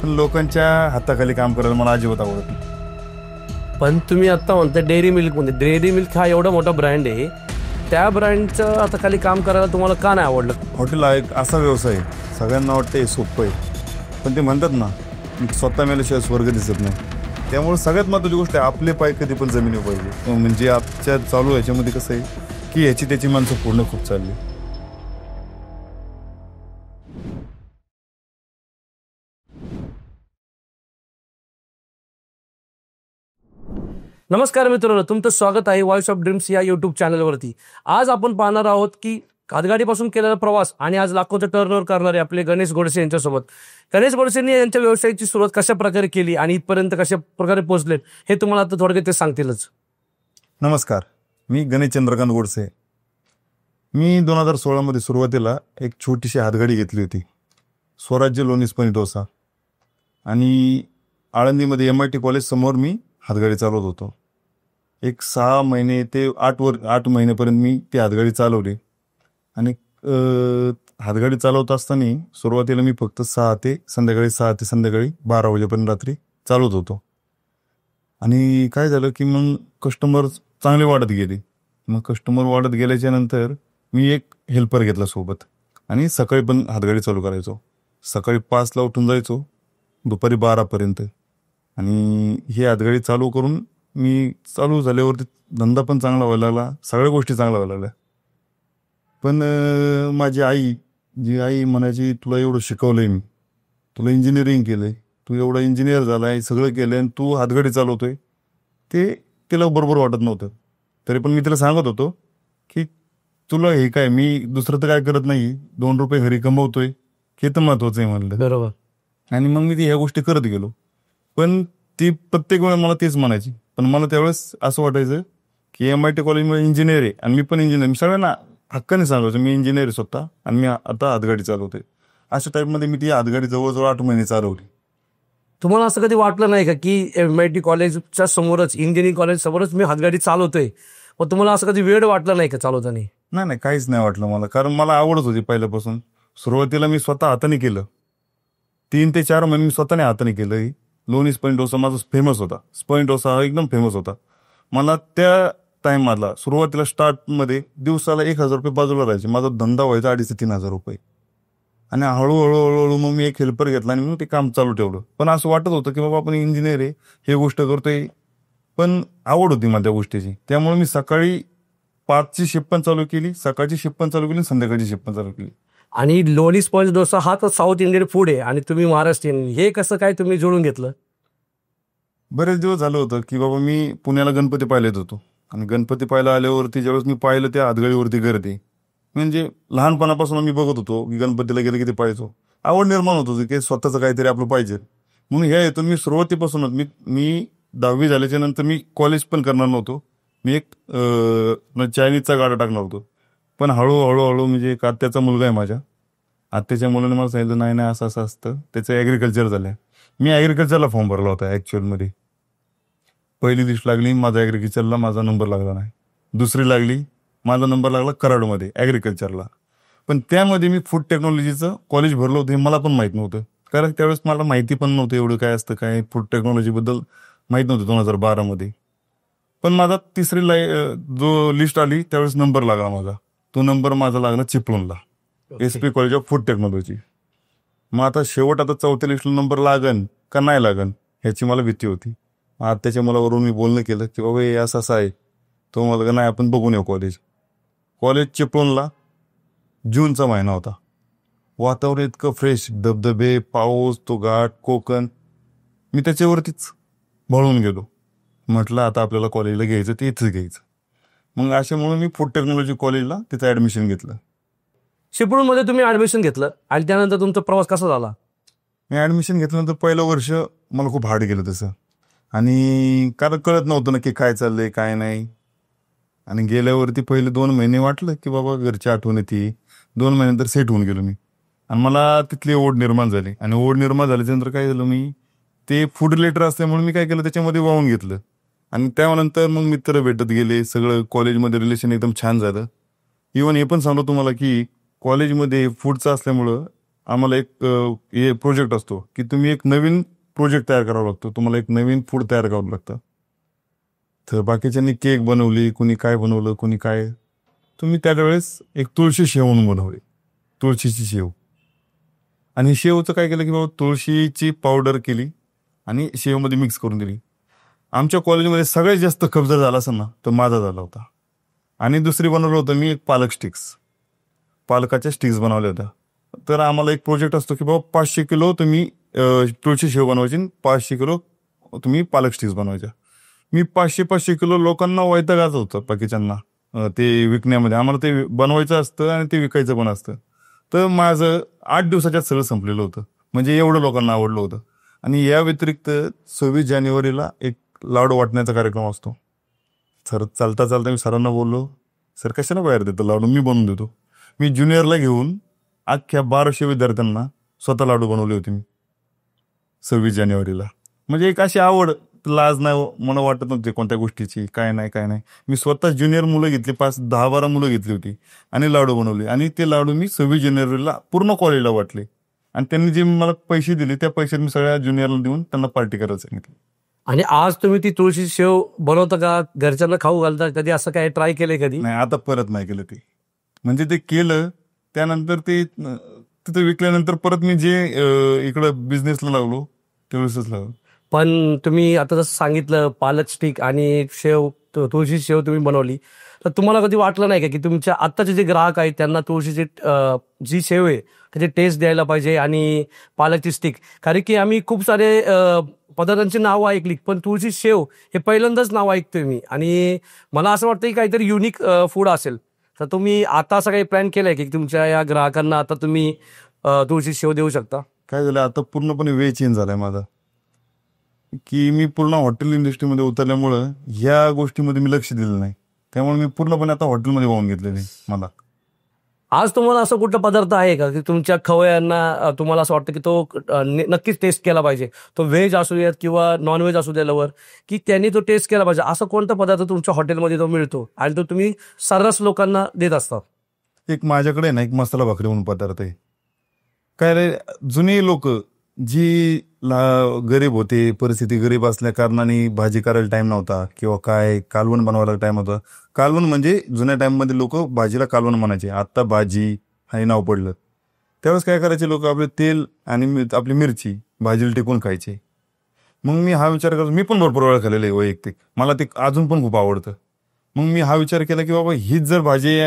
पण लोकांच्या हाताखाली काम करायला मला अजिबात आवडत नाही. पण तुम्ही आता म्हणता डेअरी मिल्क हा एवढा मोठा ब्रँड आहे, त्या ब्रँडचं आता खाली काम करायला तुम्हाला का नाही आवडलं? हॉटेल हा एक असा व्यवसाय आहे, सगळ्यांना वाटतं हे सोपं आहे, पण ते म्हणतात ना स्वतः मेल्याशिवाय स्वर्ग दिसत नाही. त्यामुळे सगळ्यात महत्त्वाची गोष्ट आहे, आपले पाय कधी पण जमिनीवर पाहिजे. म्हणजे आजच्या चालू ह्याच्यामध्ये कसं आहे की ह्याची त्याची माणसं पूर्ण खूप चालली. नमस्कार मित्रांनो, तुमचं स्वागत आहे वॉइस ऑफ ड्रीम्स या यूट्यूब चॅनलवरती. आज आपण पाहणार आहोत की हातगाडीपासून केलेला प्रवास आणि आज लाखोचं टर्नओव्हर करणारे आपले गणेश गोडसे यांच्यासोबत. गणेश गोडसेंनी यांच्या व्यवसायाची सुरुवात कशा प्रकारे केली आणि इथपर्यंत कशा प्रकारे पोहोचलेत हे तुम्हाला आता थोडक्यात ते सांगतीलच. नमस्कार, मी गणेश चंद्रकांत गोडसे. मी 2016 सुरुवातीला एक छोटीशी हातगाडी घेतली होती, स्वराज्य लोणीस डोसा, आणि आळंदीमध्ये MIT कॉलेज समोर मी हातगाडी चालवत होतो. एक 6 महिने ते 8 महिन्यापर्यंत मी ती हातगाडी चालवली. आणि हातगाडी चालवत असताना सुरुवातीला मी फक्त 6 ते संध्याकाळी 12 वाजेपर्यंत रात्री चालवत होतो. आणि काय झालं की मग कस्टमर चांगले वाढत गेले. मग कस्टमर वाढत गेल्याच्या नंतर मी एक हेल्पर घेतला सोबत, आणि सकाळी पण हातगाडी चालू करायचो. सकाळी 5ला उठून जायचो, दुपारी 12पर्यंत. आणि ही हातगाडी चालू करून मी चालू झाल्यावरती धंदा पण चांगला व्हायला लागला, सगळ्या गोष्टी चांगल्या व्हायला लागल्या. पण माझी आई म्हणायची, तुला एवढं शिकवलंय मी, तुला इंजिनिअरिंग केलंय, तू एवढा इंजिनियर झालाय, सगळं केलंय, आणि तू हातगाडी चालवतोय. ते तिला बरोबर वाटत नव्हतं. तरी पण मी तिला सांगत होतो की तुला हे काय, मी दुसरं तर काय करत नाही, 2 रुपये घरी कमवतोय, हे तर महत्वाचं आहे म्हणलं. बरोबर. आणि मग मी ह्या गोष्टी करत गेलो. पण ती प्रत्येक वेळेला मला तेच म्हणायची. पण मला त्यावेळेस असं वाटायचं की MIT कॉलेजमध्ये इंजिनियर आहे आणि मी पण इंजिनियर. मी सगळ्यांना हक्काने सांगायचो मी इंजिनियर आहे स्वतः, आणि मी आता हातगाडी चालवतोय. अशा टाईपमध्ये मी ती हातगाडी जवळजवळ 8 महिने चालवली. तुम्हाला असं कधी वाटलं नाही का की MIT कॉलेजच्या समोरच, इंजिनिअरिंग कॉलेज समोरच मी हातगाडी चालवतोय, मग तुम्हाला असं कधी वेळ वाटलं नाही का चालवताना? नाही, काहीच नाही वाटलं मला, कारण मला आवडत होती पहिल्यापासून. सुरुवातीला मी स्वतः हाताने केलं, 3 ते 4 महिने मी स्वतःने हाताने केलं. लोणी स्पॉइंट डोसा माझा फेमस होता. स्पॉइंट डोसा हा एकदम फेमस होता. मला त्या टाइमला सुरुवातीला स्टार्टमध्ये दिवसाला 1,000 रुपये बाजूला राहायचे. माझा धंदा व्हायचा 2,500 ते 3,000 रुपये. आणि हळूहळू मग मी एक हेल्पर घेतला आणि मग ते काम चालू ठेवलं. पण असं वाटत होतं की बाबा आपण इंजिनियर आहे, हे गोष्ट करतोय, पण आवड होती मला त्या गोष्टीची. त्यामुळे मी सकाळी 5ची शिफ्ट पण चालू केली, सकाळची शिफ्ट पण चालू केली, संध्याकाळची शिफ्ट पण चालू केली. आणि लोणी स्पॉन्ज डोसा हा तर साऊथ इंडियन फूड आहे आणि तुम्ही महाराष्ट्रीयन, हे कसं काय तुम्ही जुळून घेतलं? बरेच दिवस झालं होतं की बाबा मी पुण्याला गणपती पाहायला येत होतो, आणि गणपती पाहायला आल्यावरती ज्यावेळेस मी पाहिलं त्या हातगाडीवरती गर्दी, म्हणजे लहानपणापासून मी बघत होतो की गणपतीला गेलं की ते पाहायचो. आवड निर्माण होत होती की स्वतःचं काहीतरी आपलं पाहिजे. म्हणून ह्या येतो मी सुरुवातीपासूनच मी 10वी झाल्याच्या नंतर मी कॉलेज पण करणार नव्हतो. मी एक चायनीजचा गाडा टाकणार होतो. पण हळूहळू म्हणजे एक आत्याचा मुलगा आहे माझ्या, आत्याच्या मुलाने मला सांगितलं नाही असं असं असतं, त्याचं ॲग्रिकल्चर झालं. मी ॲग्रिकल्चरला फॉर्म भरला होता ॲक्च्युअलमध्ये. पहिली लिस्ट लागली, माझा ॲग्रिकल्चरला माझा नंबर लागला नाही. दुसरी लागली, माझा नंबर लागला कराडमध्ये ॲग्रिकल्चरला. पण त्यामध्ये मी फूड टेक्नॉलॉजीचं कॉलेज भरलं होतं, हे मला पण माहीत नव्हतं, कारण त्यावेळेस मला माहिती पण नव्हतं एवढं काय असतं, काय फूड टेक्नॉलॉजीबद्दल माहीत नव्हतं 2012 पण माझा तिसरीला जो लिस्ट आली त्यावेळेस नंबर लागला माझा. तो नंबर माझा लागला चिपळूणला, SP college of food technology. मग आता शेवट आता 4थ्या लिस्टला नंबर लागन का नाही लागन ह्याची मला भीती होती. त्याच्या मुलावरून मी बोलणं केलं की बाबा हे असं आहे. तो मला नाही, आपण बघून येऊ कॉलेज चिपळूणला. जूनचा महिना होता, वातावरण इतकं फ्रेश, धबधबे, पाऊस, तो घाट, कोकण. मी त्याच्यावरतीच भळून गेलो. म्हटलं आता आपल्याला कॉलेजला घ्यायचं ते इथंच घ्यायचं. मग अशामुळे मी फूड टेक्नॉलॉजी कॉलेजला तिथं ॲडमिशन घेतलं. चिपळूणमध्ये तुम्ही ॲडमिशन घेतलं आणि त्यानंतर तुमचा प्रवास कसा झाला? मी ॲडमिशन घेतल्यानंतर पहिलं वर्ष मला खूप हार्ड गेलं तसं, आणि कारण कळत नव्हतं नक्की काय चाललंय काय नाही. आणि गेल्यावरती पहिले 2 महिने वाटलं की बाबा घरची आठवण येते. 2 महिन्यानंतर सेट होऊन गेलो मी, आणि मला तिथली ओढ निर्माण झाली. आणि ओढ निर्माण झाल्याच्यानंतर काय झालं, मी ते फूड रिलेटेड असल्यामुळे मी काय केलं, त्याच्यामध्ये वाहून घेतलं. आणि त्यानंतर मग मित्र भेटत गेले, सगळं कॉलेजमध्ये रिलेशन एकदम छान झालं. इव्हन हे पण सांगतो तुम्हाला की कॉलेजमध्ये फूडचं असल्यामुळं आम्हाला एक हे प्रोजेक्ट असतो की तुम्ही एक नवीन प्रोजेक्ट तयार करावा लागतो, तुम्हाला एक नवीन फूड तयार करावं लागतं. तर बाकीच्यांनी केक बनवली, कुणी काय बनवलं, कुणी काय. तुम्ही त्यावेळेस एक तुळशी शेव म्हणून बनवली, तुळशीची शेव. आणि शेवचं काय केलं की बाबा तुळशीची पावडर केली आणि शेवमध्ये मिक्स करून दिली. आमच्या कॉलेजमध्ये सगळ्यात जास्त खप जर झाला असेल ना तर माझा झाला होता. आणि दुसरी बनवलं होतं मी एक पालक स्टिक्स, पालकाच्या स्टिक्स बनवल्या होत्या. तर आम्हाला एक प्रोजेक्ट असतो की बाबा 500 किलो तुम्ही तुळशी शेव बनवायची आणि 500 किलो तुम्ही पालक स्टिक्स बनवायच्या. मी 500 किलो लोकांना वैतागायचं होतं बाकीच्यांना ते विकण्यामध्ये. आम्हाला ते बनवायचं असतं आणि ते विकायचं पण असतं. तर माझं 8 दिवसाच्यात सगळं संपलेलं होतं, म्हणजे एवढं लोकांना आवडलं होतं. आणि या व्यतिरिक्त 26 जानेवारीला एक लाडू वाटण्याचा कार्यक्रम असतो. सर चालता चालता मी सरांना बोललो, सर कशाला बाहेर देतो लाडू, मी बनवून देतो. मी ज्युनियरला घेऊन अख्ख्या 1200 विद्यार्थ्यांना स्वतः लाडू बनवले होते मी 26 जानेवारीला. म्हणजे एक अशी आवड, लाज नाही मला वाटत नव्हती कोणत्या गोष्टीची, काय नाही काय नाही. मी स्वतः ज्युनियर मुलं घेतली, 5-10-12 मुलं घेतली होती आणि लाडू बनवले. आणि ते लाडू मी 26 जानेवारीला पूर्ण कॉलेजला वाटले. आणि त्यांनी जे मला पैसे दिले त्या पैशात मी सगळ्या ज्युनियरला देऊन त्यांना पार्टी करायला सांगितली. आणि आज तुम्ही ती तुळशी शेव बनवता का, घरच्यांना खाऊ घालता, कधी असं काय ट्राय केलंय कधी? नाही, आता परत नाही केलं ते. म्हणजे ते केलं त्यानंतर ते तिथं विकल्यानंतर परत मी जे इकडं बिझनेसला लागलो त्यावेळेसच लागलो. पण तुम्ही आता जसं सांगितलं पालक स्टिक आणि शेव, तुळशी शेव तुम्ही बनवली, तर तुम्हाला कधी वाटलं नाही का की तुमच्या आत्ताचे जे ग्राहक आहेत त्यांना तुळशीची जी शेव आहे त्याची टेस्ट द्यायला पाहिजे आणि पालकची स्टिक? कारण की आम्ही खूप सारे पदार्थांची नावं ऐकली, पण तुळशी शेव हे पहिल्यांदाच नाव ऐकतोय मी. आणि मला असं वाटतं की काहीतरी युनिक फूड असेल. तर तुम्ही आता असं काही प्लॅन केलंय की तुमच्या या ग्राहकांना आता तुम्ही तुळशी शेव देऊ शकता? काय झालं, आता पूर्णपणे वे चेंज झालाय माझा, की मी पूर्ण हॉटेल इंडस्ट्रीमध्ये उतरल्यामुळं ह्या गोष्टीमध्ये मी लक्ष दिलं नाही. त्यामुळे मी पूर्णपणे आता हॉटेलमध्ये वाहून घेतलेले मला. आज तुम्हाला असं कुठला पदार्थ आहे का की तुमच्या खवय्यांना तुम्हाला असं वाटतं की तो नक्कीच टेस्ट केला पाहिजे, तो व्हेज असू द्यात किंवा नॉन व्हेज असू द्या लवर, की त्यांनी तो टेस्ट केला पाहिजे, असं कोणता पदार्थ तुमच्या हॉटेलमध्ये तो मिळतो आणि तो तुम्ही सर्रास लोकांना देत असता? एक माझ्याकडे ना एक मसाला भाकरी म्हणून पदार्थ आहे. काय रे, जुनी लोक जी गरीब होते, परिस्थिती गरीब असल्या कारणाने भाजी करायला टाइम नव्हता किंवा काय कालवण बनवायला टाइम होता. कालवण म्हणजे जुन्या टाइममध्ये लोक भाजीला कालवण म्हणायचे. आता भाजी हे नाव पडलं. त्यावेळेस काय करायचे लोक, आपले तेल आणि आपली मिरची भाजीला टिकून खायचे. मग मी हा विचार करतो, मी पण भरपूर वेळा खाल्लेलं आहे वैयक्तिक, मला ते अजून पण खूप आवडतं. मग मी हा विचार केला की बाबा हीच जर भाजी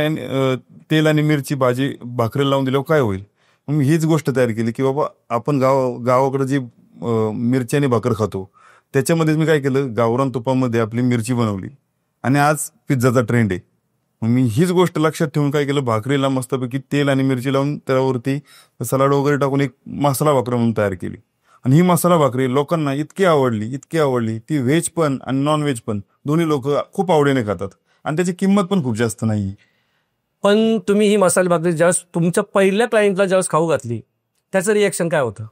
तेल आणि मिरची भाजी भाकरीला लावून दिल्यावर काय होईल. मग मी हीच गोष्ट तयार केली की बाबा आपण गावाकडे जी मिरची आणि भाकर खातो त्याच्यामध्ये मी काय केलं, गावरान तुपामध्ये आपली मिरची बनवली. आणि आज पिझ्झाचा ट्रेंड आहे. मग मी हीच गोष्ट लक्षात ठेवून काय केलं, भाकरीला मस्तपैकी तेल आणि मिरची लावून त्यावरती सलाड वगैरे टाकून एक मसाला भाकरी म्हणून तयार केली. आणि ही मसाला भाकरी लोकांना इतकी आवडली, ती व्हेज पण आणि नॉन व्हेज पण दोन्ही लोक खूप आवडीने खातात. आणि त्याची किंमत पण खूप जास्त नाही. पण तुम्ही ही मसाले भाकरी ज्यावेळेस तुमच्या पहिल्या क्लायंटला ज्यावेळेस खाऊ घातली, त्याचं रिएक्शन काय होतं?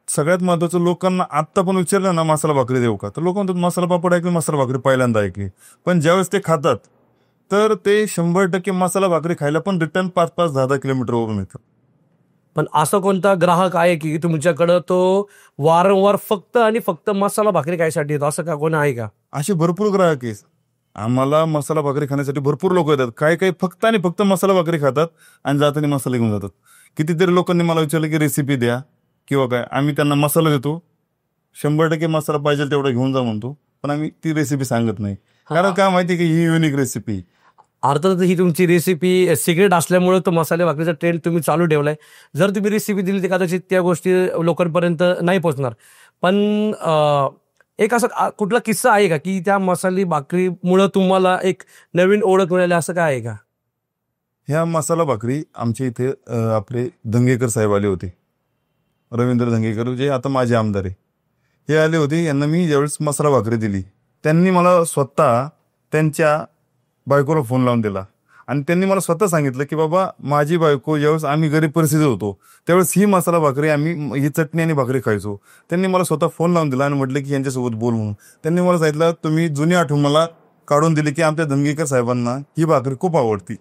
सगळ्यात महत्वाचं, लोकांना आत्ता पण विचारलं ना मसाला भाकरी देऊ का, तर लोक म्हणतात मसाला पापड ऐकले, मसाला भाकरी पहिल्यांदा ऐकली. पण ज्यावेळेस ते खातात तर ते 100% मसाला भाकरी खायला पण रिटर्न 5-5, 10-10 किलोमीटरवरून येतात. पण असं कोणता ग्राहक आहे की तुमच्याकडं तो वारंवार फक्त आणि फक्त मसाला भाकरी खायसाठी येतो, असं का कोण आहे का? असे भरपूर ग्राहक आहेत. आम्हाला मसाला भाकरी खाण्यासाठी भरपूर लोक येतात. काही काही फक्त आणि फक्त मसाला भाकरी खातात आणि जाताना मसाला घेऊन जातात. कितीतरी लोकांनी मला विचारलं की रेसिपी द्या किंवा काय, आम्ही त्यांना मसाला देतो, 100% मसाला पाहिजे तेवढा घेऊन जा म्हणतो, पण आम्ही ती रेसिपी सांगत नाही. कारण काय माहिती की ही युनिक रेसिपी. अर्थात ही तुमची रेसिपी सिक्रेट असल्यामुळे तो मसाले भाकरीचा ट्रेंड तुम्ही चालू ठेवलाय. जर तुम्ही रेसिपी दिली तर कदाचित त्या गोष्टी लोकांपर्यंत नाही पोहोचणार. पण एक असा कुठला किस्सा आहे का की त्या मसाले भाकरीमुळं तुम्हाला एक नवीन ओळख मिळाली, असं काय आहे का? ह्या मसाला भाकरी आमच्या इथे आपले दंगेकर साहेब आले होते, रवींद्र दंगेकर, जे आता माझे आमदार आहे. हे आले होते. यांना मी ज्यावेळेस मसाला भाकरी दिली, त्यांनी मला स्वतः त्यांच्या बायकोला फोन लावून दिला आणि त्यांनी मला स्वतः सांगितलं की बाबा माझी बायको ज्यावेळेस आम्ही गरीब परिस्थितीत होतो त्यावेळेस ही मसाला भाकरी आम्ही ही चटणी आणि भाकरी खायचो. त्यांनी मला स्वतः फोन लावून दिला आणि म्हटलं की यांच्यासोबत बोल म्हणून. त्यांनी मला सांगितलं तुम्ही जुनी आठवण मला काढून दिली की आमच्या दंगेकर साहेबांना ही भाकरी खूप आवडती.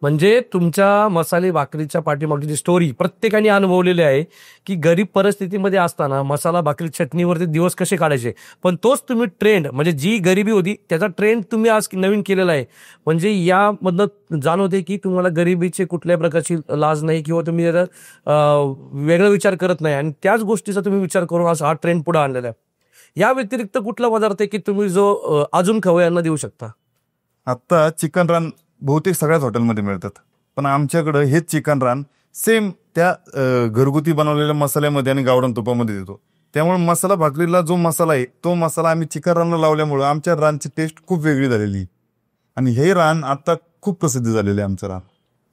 म्हणजे तुमच्या मसाले भाकरीच्या पाठीमागची स्टोरी प्रत्येकाने अनुभवलेली आहे की गरीब परिस्थितीमध्ये असताना मसाला भाकरी चटणीवरती दिवस कसे काढायचे. पण तोच तुम्ही ट्रेंड म्हणजे जी गरिबी होती त्याचा ट्रेंड तुम्ही आज नवीन केलेला आहे. म्हणजे यामधनं जाणवते की तुम्हाला गरिबीचे कुठल्याही प्रकारची लाज नाही किंवा तुम्ही वेगळा विचार करत नाही आणि त्याच गोष्टीचा तुम्ही विचार करून आज हा ट्रेंड पुढे आणलेला आहे. या व्यतिरिक्त कुठला पदार्थ आहे की तुम्ही जो अजून खवय्यांना देऊ शकता? आत्ता चिकन रान बहुतेक सगळ्याच हॉटेलमध्ये मिळतात, पण आमच्याकडं हेच चिकन रान सेम त्या घरगुती बनवलेल्या मसाल्यामध्ये आणि गावरान तुपामध्ये देतो. त्यामुळे मसाला भाकरीला जो मसाला आहे तो मसाला आम्ही चिकन रानला लावल्यामुळं आमच्या रानची टेस्ट खूप वेगळी झालेली आहे. आणि हे रान आता खूप प्रसिद्ध झालेलं आहे आमचं रान.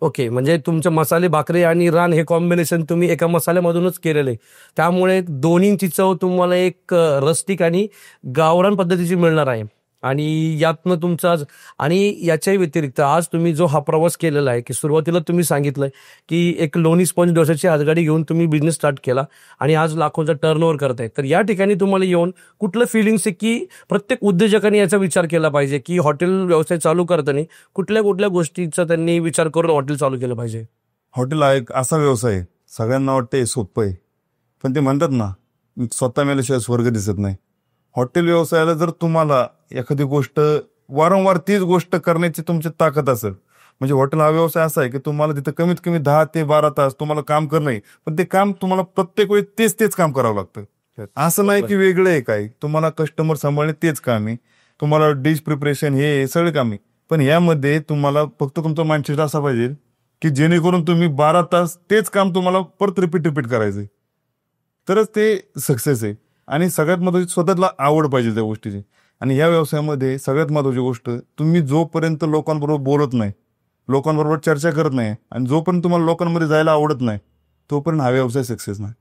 ओके, म्हणजे तुमचे मसाले भाकरी आणि रान हे कॉम्बिनेशन तुम्ही एका मसाल्यामधूनच केलेलं आहे. त्यामुळे दोन्हींची चव तुम्हाला एक रस्टिक आणि गावरान पद्धतीची मिळणार आहे. आणि यातनं तुमचा आज आणि याच्याही व्यतिरिक्त आज तुम्ही जो हा प्रवास केलेला आहे की सुरुवातीला तुम्ही सांगितलंय की एक लोणी स्पॉन्ज डोसाची आगगाडी घेऊन तुम्ही बिझनेस स्टार्ट केला आणि आज लाखोचा टर्नओव्हर करताय. तर या ठिकाणी तुम्हाला येऊन कुठलं फिलिंग्स आहे की प्रत्येक उद्योजकांनी याचा विचार केला पाहिजे की हॉटेल व्यवसाय चालू करताना कुठल्या कुठल्या गोष्टीचा त्यांनी विचार करून हॉटेल चालू केलं पाहिजे? हॉटेल हा एक असा व्यवसाय आहे, सगळ्यांना वाटतं सोपं आहे, पण ते म्हणतात ना स्वतः मेल्याशिवाय स्वर्ग दिसत नाही. हॉटेल व्यवसायाला जर तुम्हाला एखादी गोष्ट वारंवार तीच गोष्ट करण्याची तुमची ताकद असेल, म्हणजे हॉटेल हा व्यवसाय असा आहे की तुम्हाला तिथं कमीत कमी 10 ते 12 तास तुम्हाला काम करणं आहे, पण ते काम तुम्हाला प्रत्येक वेळी तेच तेच काम करावं लागतं. असं नाही की वेगळं आहे काय, तुम्हाला कस्टमर सांभाळणे तेच काम आहे, तुम्हाला डिश प्रिपरेशन हे सगळे काम आहे. पण यामध्ये तुम्हाला फक्त तुमचा माइंडसेट असा पाहिजे की जेणेकरून तुम्ही 12 तास तेच काम तुम्हाला परत रिपीट करायचंय, तरच ते सक्सेस आहे. आणि सगळ्यात महत्वाची स्वतःला आवड पाहिजे त्या गोष्टीची. आणि या व्यवसायामध्ये सगळ्यात महत्वाची गोष्ट, तुम्ही जोपर्यंत लोकांबरोबर बोलत नाही, लोकांबरोबर चर्चा करत नाही आणि जोपर्यंत तुम्हाला लोकांमध्ये जायला आवडत नाही, तोपर्यंत हा व्यवसाय सक्सेस नाही.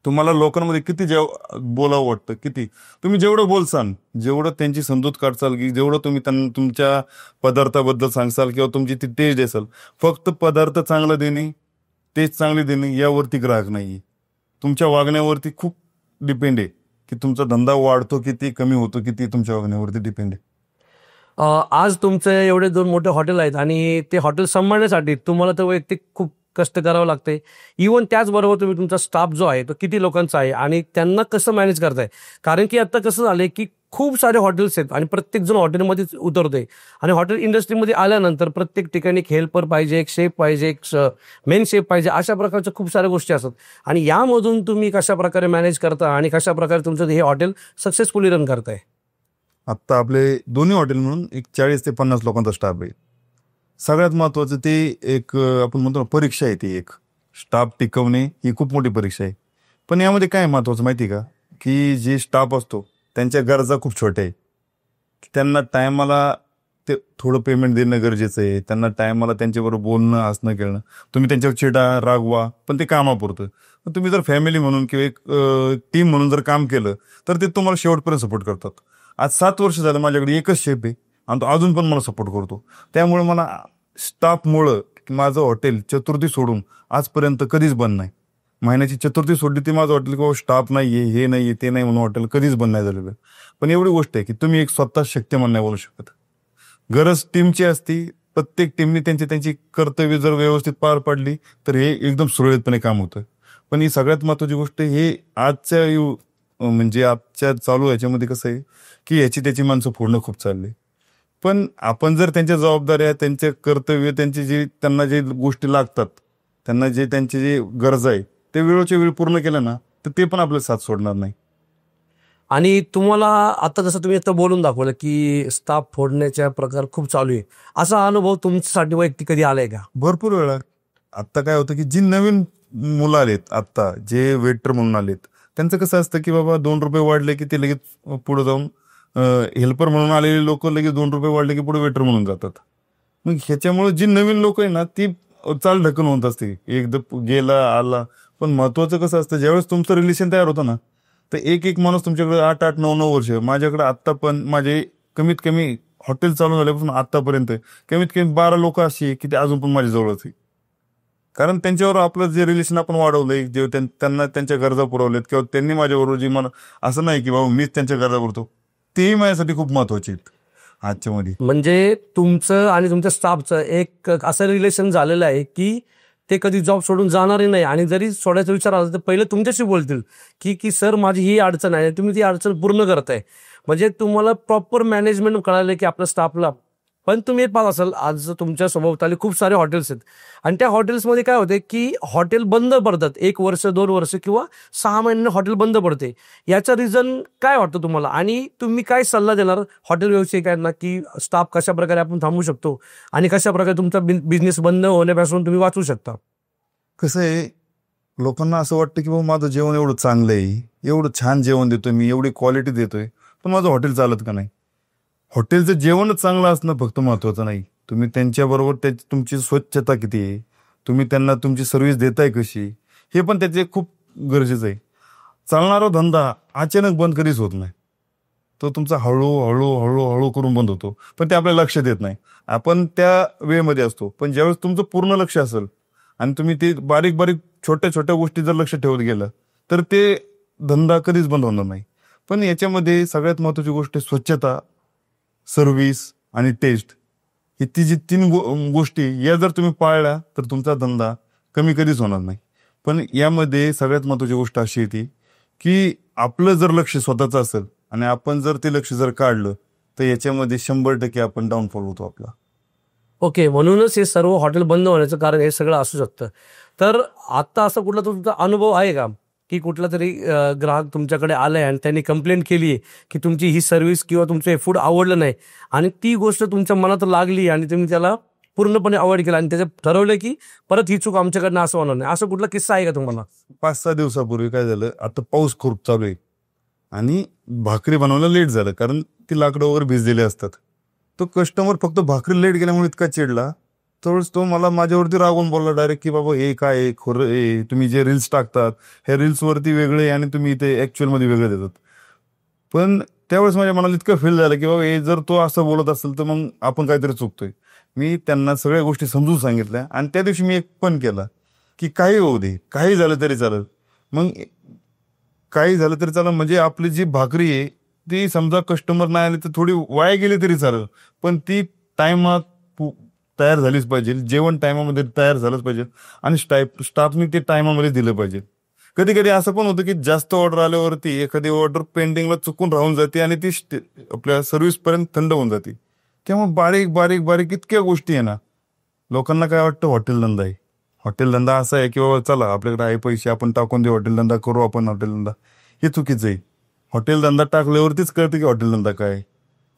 तुम्हाला लोकांमध्ये किती बोलावं वाटतं, किती तुम्ही जेवढं बोलसाल, जेवढं त्यांची समजूत काढसाल, की जेवढं तुम्ही त्यांना तुमच्या पदार्थाबद्दल सांगसाल किंवा तुमची ती टेस्ट देसाल, फक्त पदार्थ चांगला देणे, टेस्ट चांगली देणे यावरती ग्राहक नाही. तुमच्या वागण्यावरती खूप डिपेंड आहे की तुमचा धंदा वाढतो किती, कमी होतो किती, तुमच्या वागण्यावरती डिपेंड आहे. आज तुमचे एवढे 2 मोठे हॉटेल आहेत आणि ते हॉटेल सांभाळण्यासाठी तुम्हाला तर वैयक्तिक खूप कष्ट करावं लागते. इव्हन त्याचबरोबर तुम्ही तुमचा स्टाफ जो आहे तो किती लोकांचा आहे आणि त्यांना कसं मॅनेज करताय? कारण की आता कसं झालंय की खूप सारे हॉटेल्स आहेत आणि प्रत्येक जण हॉटेलमध्येच उतरतोय आणि हॉटेल इंडस्ट्रीमध्ये आल्यानंतर प्रत्येक ठिकाणी एक हेल्पर पाहिजे, एक शेफ पाहिजे, एक मेन शेफ पाहिजे, अशा प्रकारच्या खूप साऱ्या गोष्टी असतात. आणि यामधून तुम्ही कशा प्रकारे मॅनेज करता आणि कशा प्रकारे तुमचं हे हॉटेल सक्सेसफुली रन करताय? आत्ता आपले दोन्ही हॉटेल म्हणून एक 40 ते 50 लोकांचा स्टाफ आहे. सगळ्यात महत्वाचं ते एक आपण म्हणतो ना परीक्षा आहे, ती एक स्टाफ टिकवणे ही खूप मोठी परीक्षा आहे. पण यामध्ये काय महत्वाचं माहिती का, की जे स्टाफ असतो त्यांच्या गरजा खूप छोट्या आहे. त्यांना टायमाला ते थोडं पेमेंट देणं गरजेचं आहे. त्यांना टायमाला त्यांच्याबरोबर बोलणं, हसणं, खेळणं. तुम्ही त्यांच्यावर चिडा, रागवा, पण ते कामापुरतं. पण तुम्ही जर फॅमिली म्हणून किंवा एक टीम म्हणून जर काम केलं तर ते तुम्हाला शेवटपर्यंत सपोर्ट करतात. आज 7 वर्ष झालं माझ्याकडे एकच शेफ आहे आणि तो अजून पण मला सपोर्ट करतो. त्यामुळे मला स्टाफमुळं माझं हॉटेल चतुर्थी सोडून आजपर्यंत कधीच बंद नाही. महिन्याची चतुर्थी सोडली ती माझं हॉटेल किंवा स्टाफ नाहीये, हे नाहीये, ते नाही म्हणून हॉटेल कधीच बंद नाही झालेलं. पण एवढी गोष्ट आहे की तुम्ही एक स्वतः शक्तिमान नाही बोलू शकत. गरज टीमची असती. प्रत्येक टीमने त्यांची कर्तव्य जर व्यवस्थित पार पाडली तर हे एकदम सुरळीतपणे काम होतं. पण ही सगळ्यात महत्वाची गोष्ट, हे म्हणजे आजच्या चालू याच्यामध्ये कसं आहे की याची त्याची माणसं फोडणं खूप चालली. पण आपण जर त्यांच्या जबाबदाऱ्या, त्यांचे कर्तव्य, त्यांना जे गोष्टी लागतात, त्यांना त्यांची जे गरज आहे ते वेळोच्या वेळी पूर्ण केलं ना, तर ते पण आपल्याला साथ सोडणार नाही. आणि तुम्हाला आता जसं तुम्ही आता बोलून दाखवलं की स्टाफ फोडण्याचा प्रकार खूप चालू आहे, असा अनुभव तुमच्यासाठी वैयक्तिक कधी आलाय का? भरपूर वेळा. आत्ता काय होतं की जी नवीन मुलं आलेत, आत्ता जे वेटर म्हणून आलेत, त्यांचं कसं असतं की बाबा 2 रुपये वाढले की ते लगेच पुढे जाऊन हेल्पर म्हणून आलेले लोक लगेच 2 रुपये वाढले की पुढे वेटर म्हणून जातात. मग ह्याच्यामुळे जी नवीन लोक आहे ना ती चाल ढकल होत असते, एकदा गेला आला. पण महत्वाचं कसं असतं, ज्यावेळेस तुमचं रिलेशन तयार होतं ना, तर एक माणूस तुमच्याकडे 8-8, 9-9 वर्ष, माझ्याकडे आत्ता पण माझे कमीत कमी हॉटेल चालू झाल्यापासून आतापर्यंत कमीत कमी 12 लोक अशी आहे की ते अजून पण माझ्या जवळच आहे. कारण त्यांच्यावर आपलं जे रिलेशन आपण वाढवलंय, जे त्यांना त्यांच्या गरजा पुरवल्यात किंवा त्यांनी माझ्याबरोबर जी मला असं नाही की बाबा मीच त्यांच्या गरजा पुरतो, तेही माझ्यासाठी खूप महत्वाचे आहेत. आजच्या मध्ये. म्हणजे तुमचं आणि तुमच्या स्टाफचं एक असं रिलेशन झालेलं आहे की ते कधी जॉब सोडून जाणारही नाही, आणि जरी सोडायचा विचार आला तर पहिले तुमच्याशी बोलतील की सर माझी ही अडचण आहे, तुम्ही ती अडचण पूर्ण करताय. म्हणजे तुम्हाला प्रॉपर मॅनेजमेंट कळालं की आपल्या स्टाफला. पण तुम्ही एक पाहत असाल, आज तुमच्या सभोवताली खूप सारे हॉटेल्स आहेत, आणि त्या हॉटेल्समध्ये काय होते की हॉटेल बंद पडतात, 1 वर्ष 2 वर्ष किंवा 6 महिन्याने हॉटेल बंद पडते. याचं रिझन काय वाटतं तुम्हाला, आणि तुम्ही काय सल्ला देणार हॉटेल व्यावसायिकांना की स्टाफ कशा प्रकारे आपण थांबवू शकतो आणि कशा प्रकारे तुमचा बिझनेस बंद होण्यापासून तुम्ही वाचवू शकता? कसं आहे, लोकांना असं वाटतं की बाबा माझं जेवण एवढं चांगलं आहे, एवढं छान जेवण देतोय मी, एवढी क्वालिटी देतोय, पण माझं हॉटेल चालत का नाही? हॉटेलचं जेवणच चांगलं असणं फक्त महत्वाचं नाही, तुम्ही त्यांच्याबरोबर त्याची तुमची स्वच्छता किती आहे, तुम्ही त्यांना तुमची सर्व्हिस देताय कशी, हे पण त्याचे खूप गरजेचं आहे. चालणारा धंदा अचानक बंद कधीच होत नाही, तो तुमचा हळूहळू हळूहळू करून बंद होतो, पण ते आपल्याला लक्ष देत नाही. आपण त्या वेळेमध्ये असतो, पण ज्यावेळेस तुमचं पूर्ण लक्ष असेल आणि तुम्ही ते बारीक बारीक छोट्या छोट्या गोष्टी जर लक्ष ठेवत गेलं तर ते धंदा कधीच बंद होणार नाही. पण याच्यामध्ये सगळ्यात महत्वाची गोष्ट आहे स्वच्छता, सर्व्हिस आणि टेस्ट. ही ती जी 3 गोष्टी या जर तुम्ही पाळल्या तर तुमचा धंदा कमी कधीच होणार नाही. पण यामध्ये सगळ्यात महत्वाची गोष्ट अशी येते की आपलं जर लक्ष स्वतःचं असेल आणि आपण जर ते लक्ष जर काढलं तर याच्यामध्ये 100% आपण डाऊनफॉल होतो आपला. ओके, म्हणूनच हे सर्व हॉटेल बंद होण्याचं कारण हे सगळं असू शकतं. तर आता असा कुठला तुमचा अनुभव आहे का की कुठला तरी ग्राहक तुमच्याकडे आलाय आणि त्यांनी कंप्लेंट केली आहे की तुमची ही सर्व्हिस किंवा तुमचं हे फूड आवडलं नाही, आणि ती गोष्ट तुमच्या मनात लागली आणि तुम्ही त्याला पूर्णपणे अवॉइड केला आणि त्याचं ठरवलं की परत ही चूक आमच्याकडनं असं होणार नाही, असं कुठला किस्सा आहे का तुम्हाला? 5-6 दिवसापूर्वी काय झालं, आता पाऊस खूप चालू आहे आणि भाकरी बनवायला लेट झालं कारण ती लाकडं वगैरे भिजलेली असतात. तो कस्टमर फक्त भाकरी लेट गेल्यामुळे इतका चिडला, त्यावेळेस तो मला माझ्यावरती रागून बोलला डायरेक्ट की बाबा हे काय आहे, खोरं आहे, तुम्ही जे रील्स टाकतात हे रील्सवरती वेगळे आणि तुम्ही इथे ॲक्च्युअलमध्ये वेगळे देतात. पण त्यावेळेस माझ्या मनाला इतकं फील झालं की बाबा हे जर तो असं बोलत असेल तर मग आपण काहीतरी चुकतोय. मी त्यांना सगळ्या गोष्टी समजून सांगितल्या आणि त्या दिवशी मी एक पण केला की काही होऊ दे, काही झालं तरी चालेल. मग काही झालं तरी चालेल, म्हणजे आपली जी भाकरी आहे ती समजा कस्टमर नाही आले तर थोडी वाया गेली तरी चालेल, पण ती टायमात तयार झालीच पाहिजे, जेवण टायमामध्ये तयार झालंच पाहिजे आणि स्टाफने ते टायमामध्ये दिलं पाहिजे. कधी कधी असं पण होतं की जास्त ऑर्डर आल्यावरती एखादी ऑर्डर पेंडिंगला चुकून राहून जाते आणि ती आपल्या सर्व्हिस पर्यंत थंड होऊन जाते. त्यामुळे बारीक बारीक बारीक इतक्या गोष्टी आहे ना. लोकांना काय वाटतं हॉटेल धंदा आहे, हॉटेल धंदा असा आहे की बाबा चला आपल्याकडे आहे पैसे आपण टाकून देऊ हॉटेल धंदा करू आपण हॉटेल धंदा, हे चुकीचं आहे. हॉटेल धंदा टाकल्यावरतीच कळतं की हॉटेल धंदा काय आहे.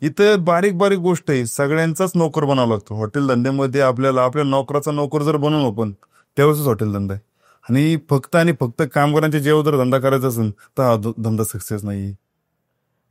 इथं बारीक बारीक गोष्ट आहे, सगळ्यांचाच नोकर बनावं लागतो हॉटेल धंद्यामध्ये. आपल्याला आपल्या नोकराचा नोकर जर बनवू आपण त्यावेळेस हॉटेल धंदा आहे. आणि फक्त कामगारांच्या जेव्हा जर धंदा करायचा असेल तर हा धंदा सक्सेस नाही.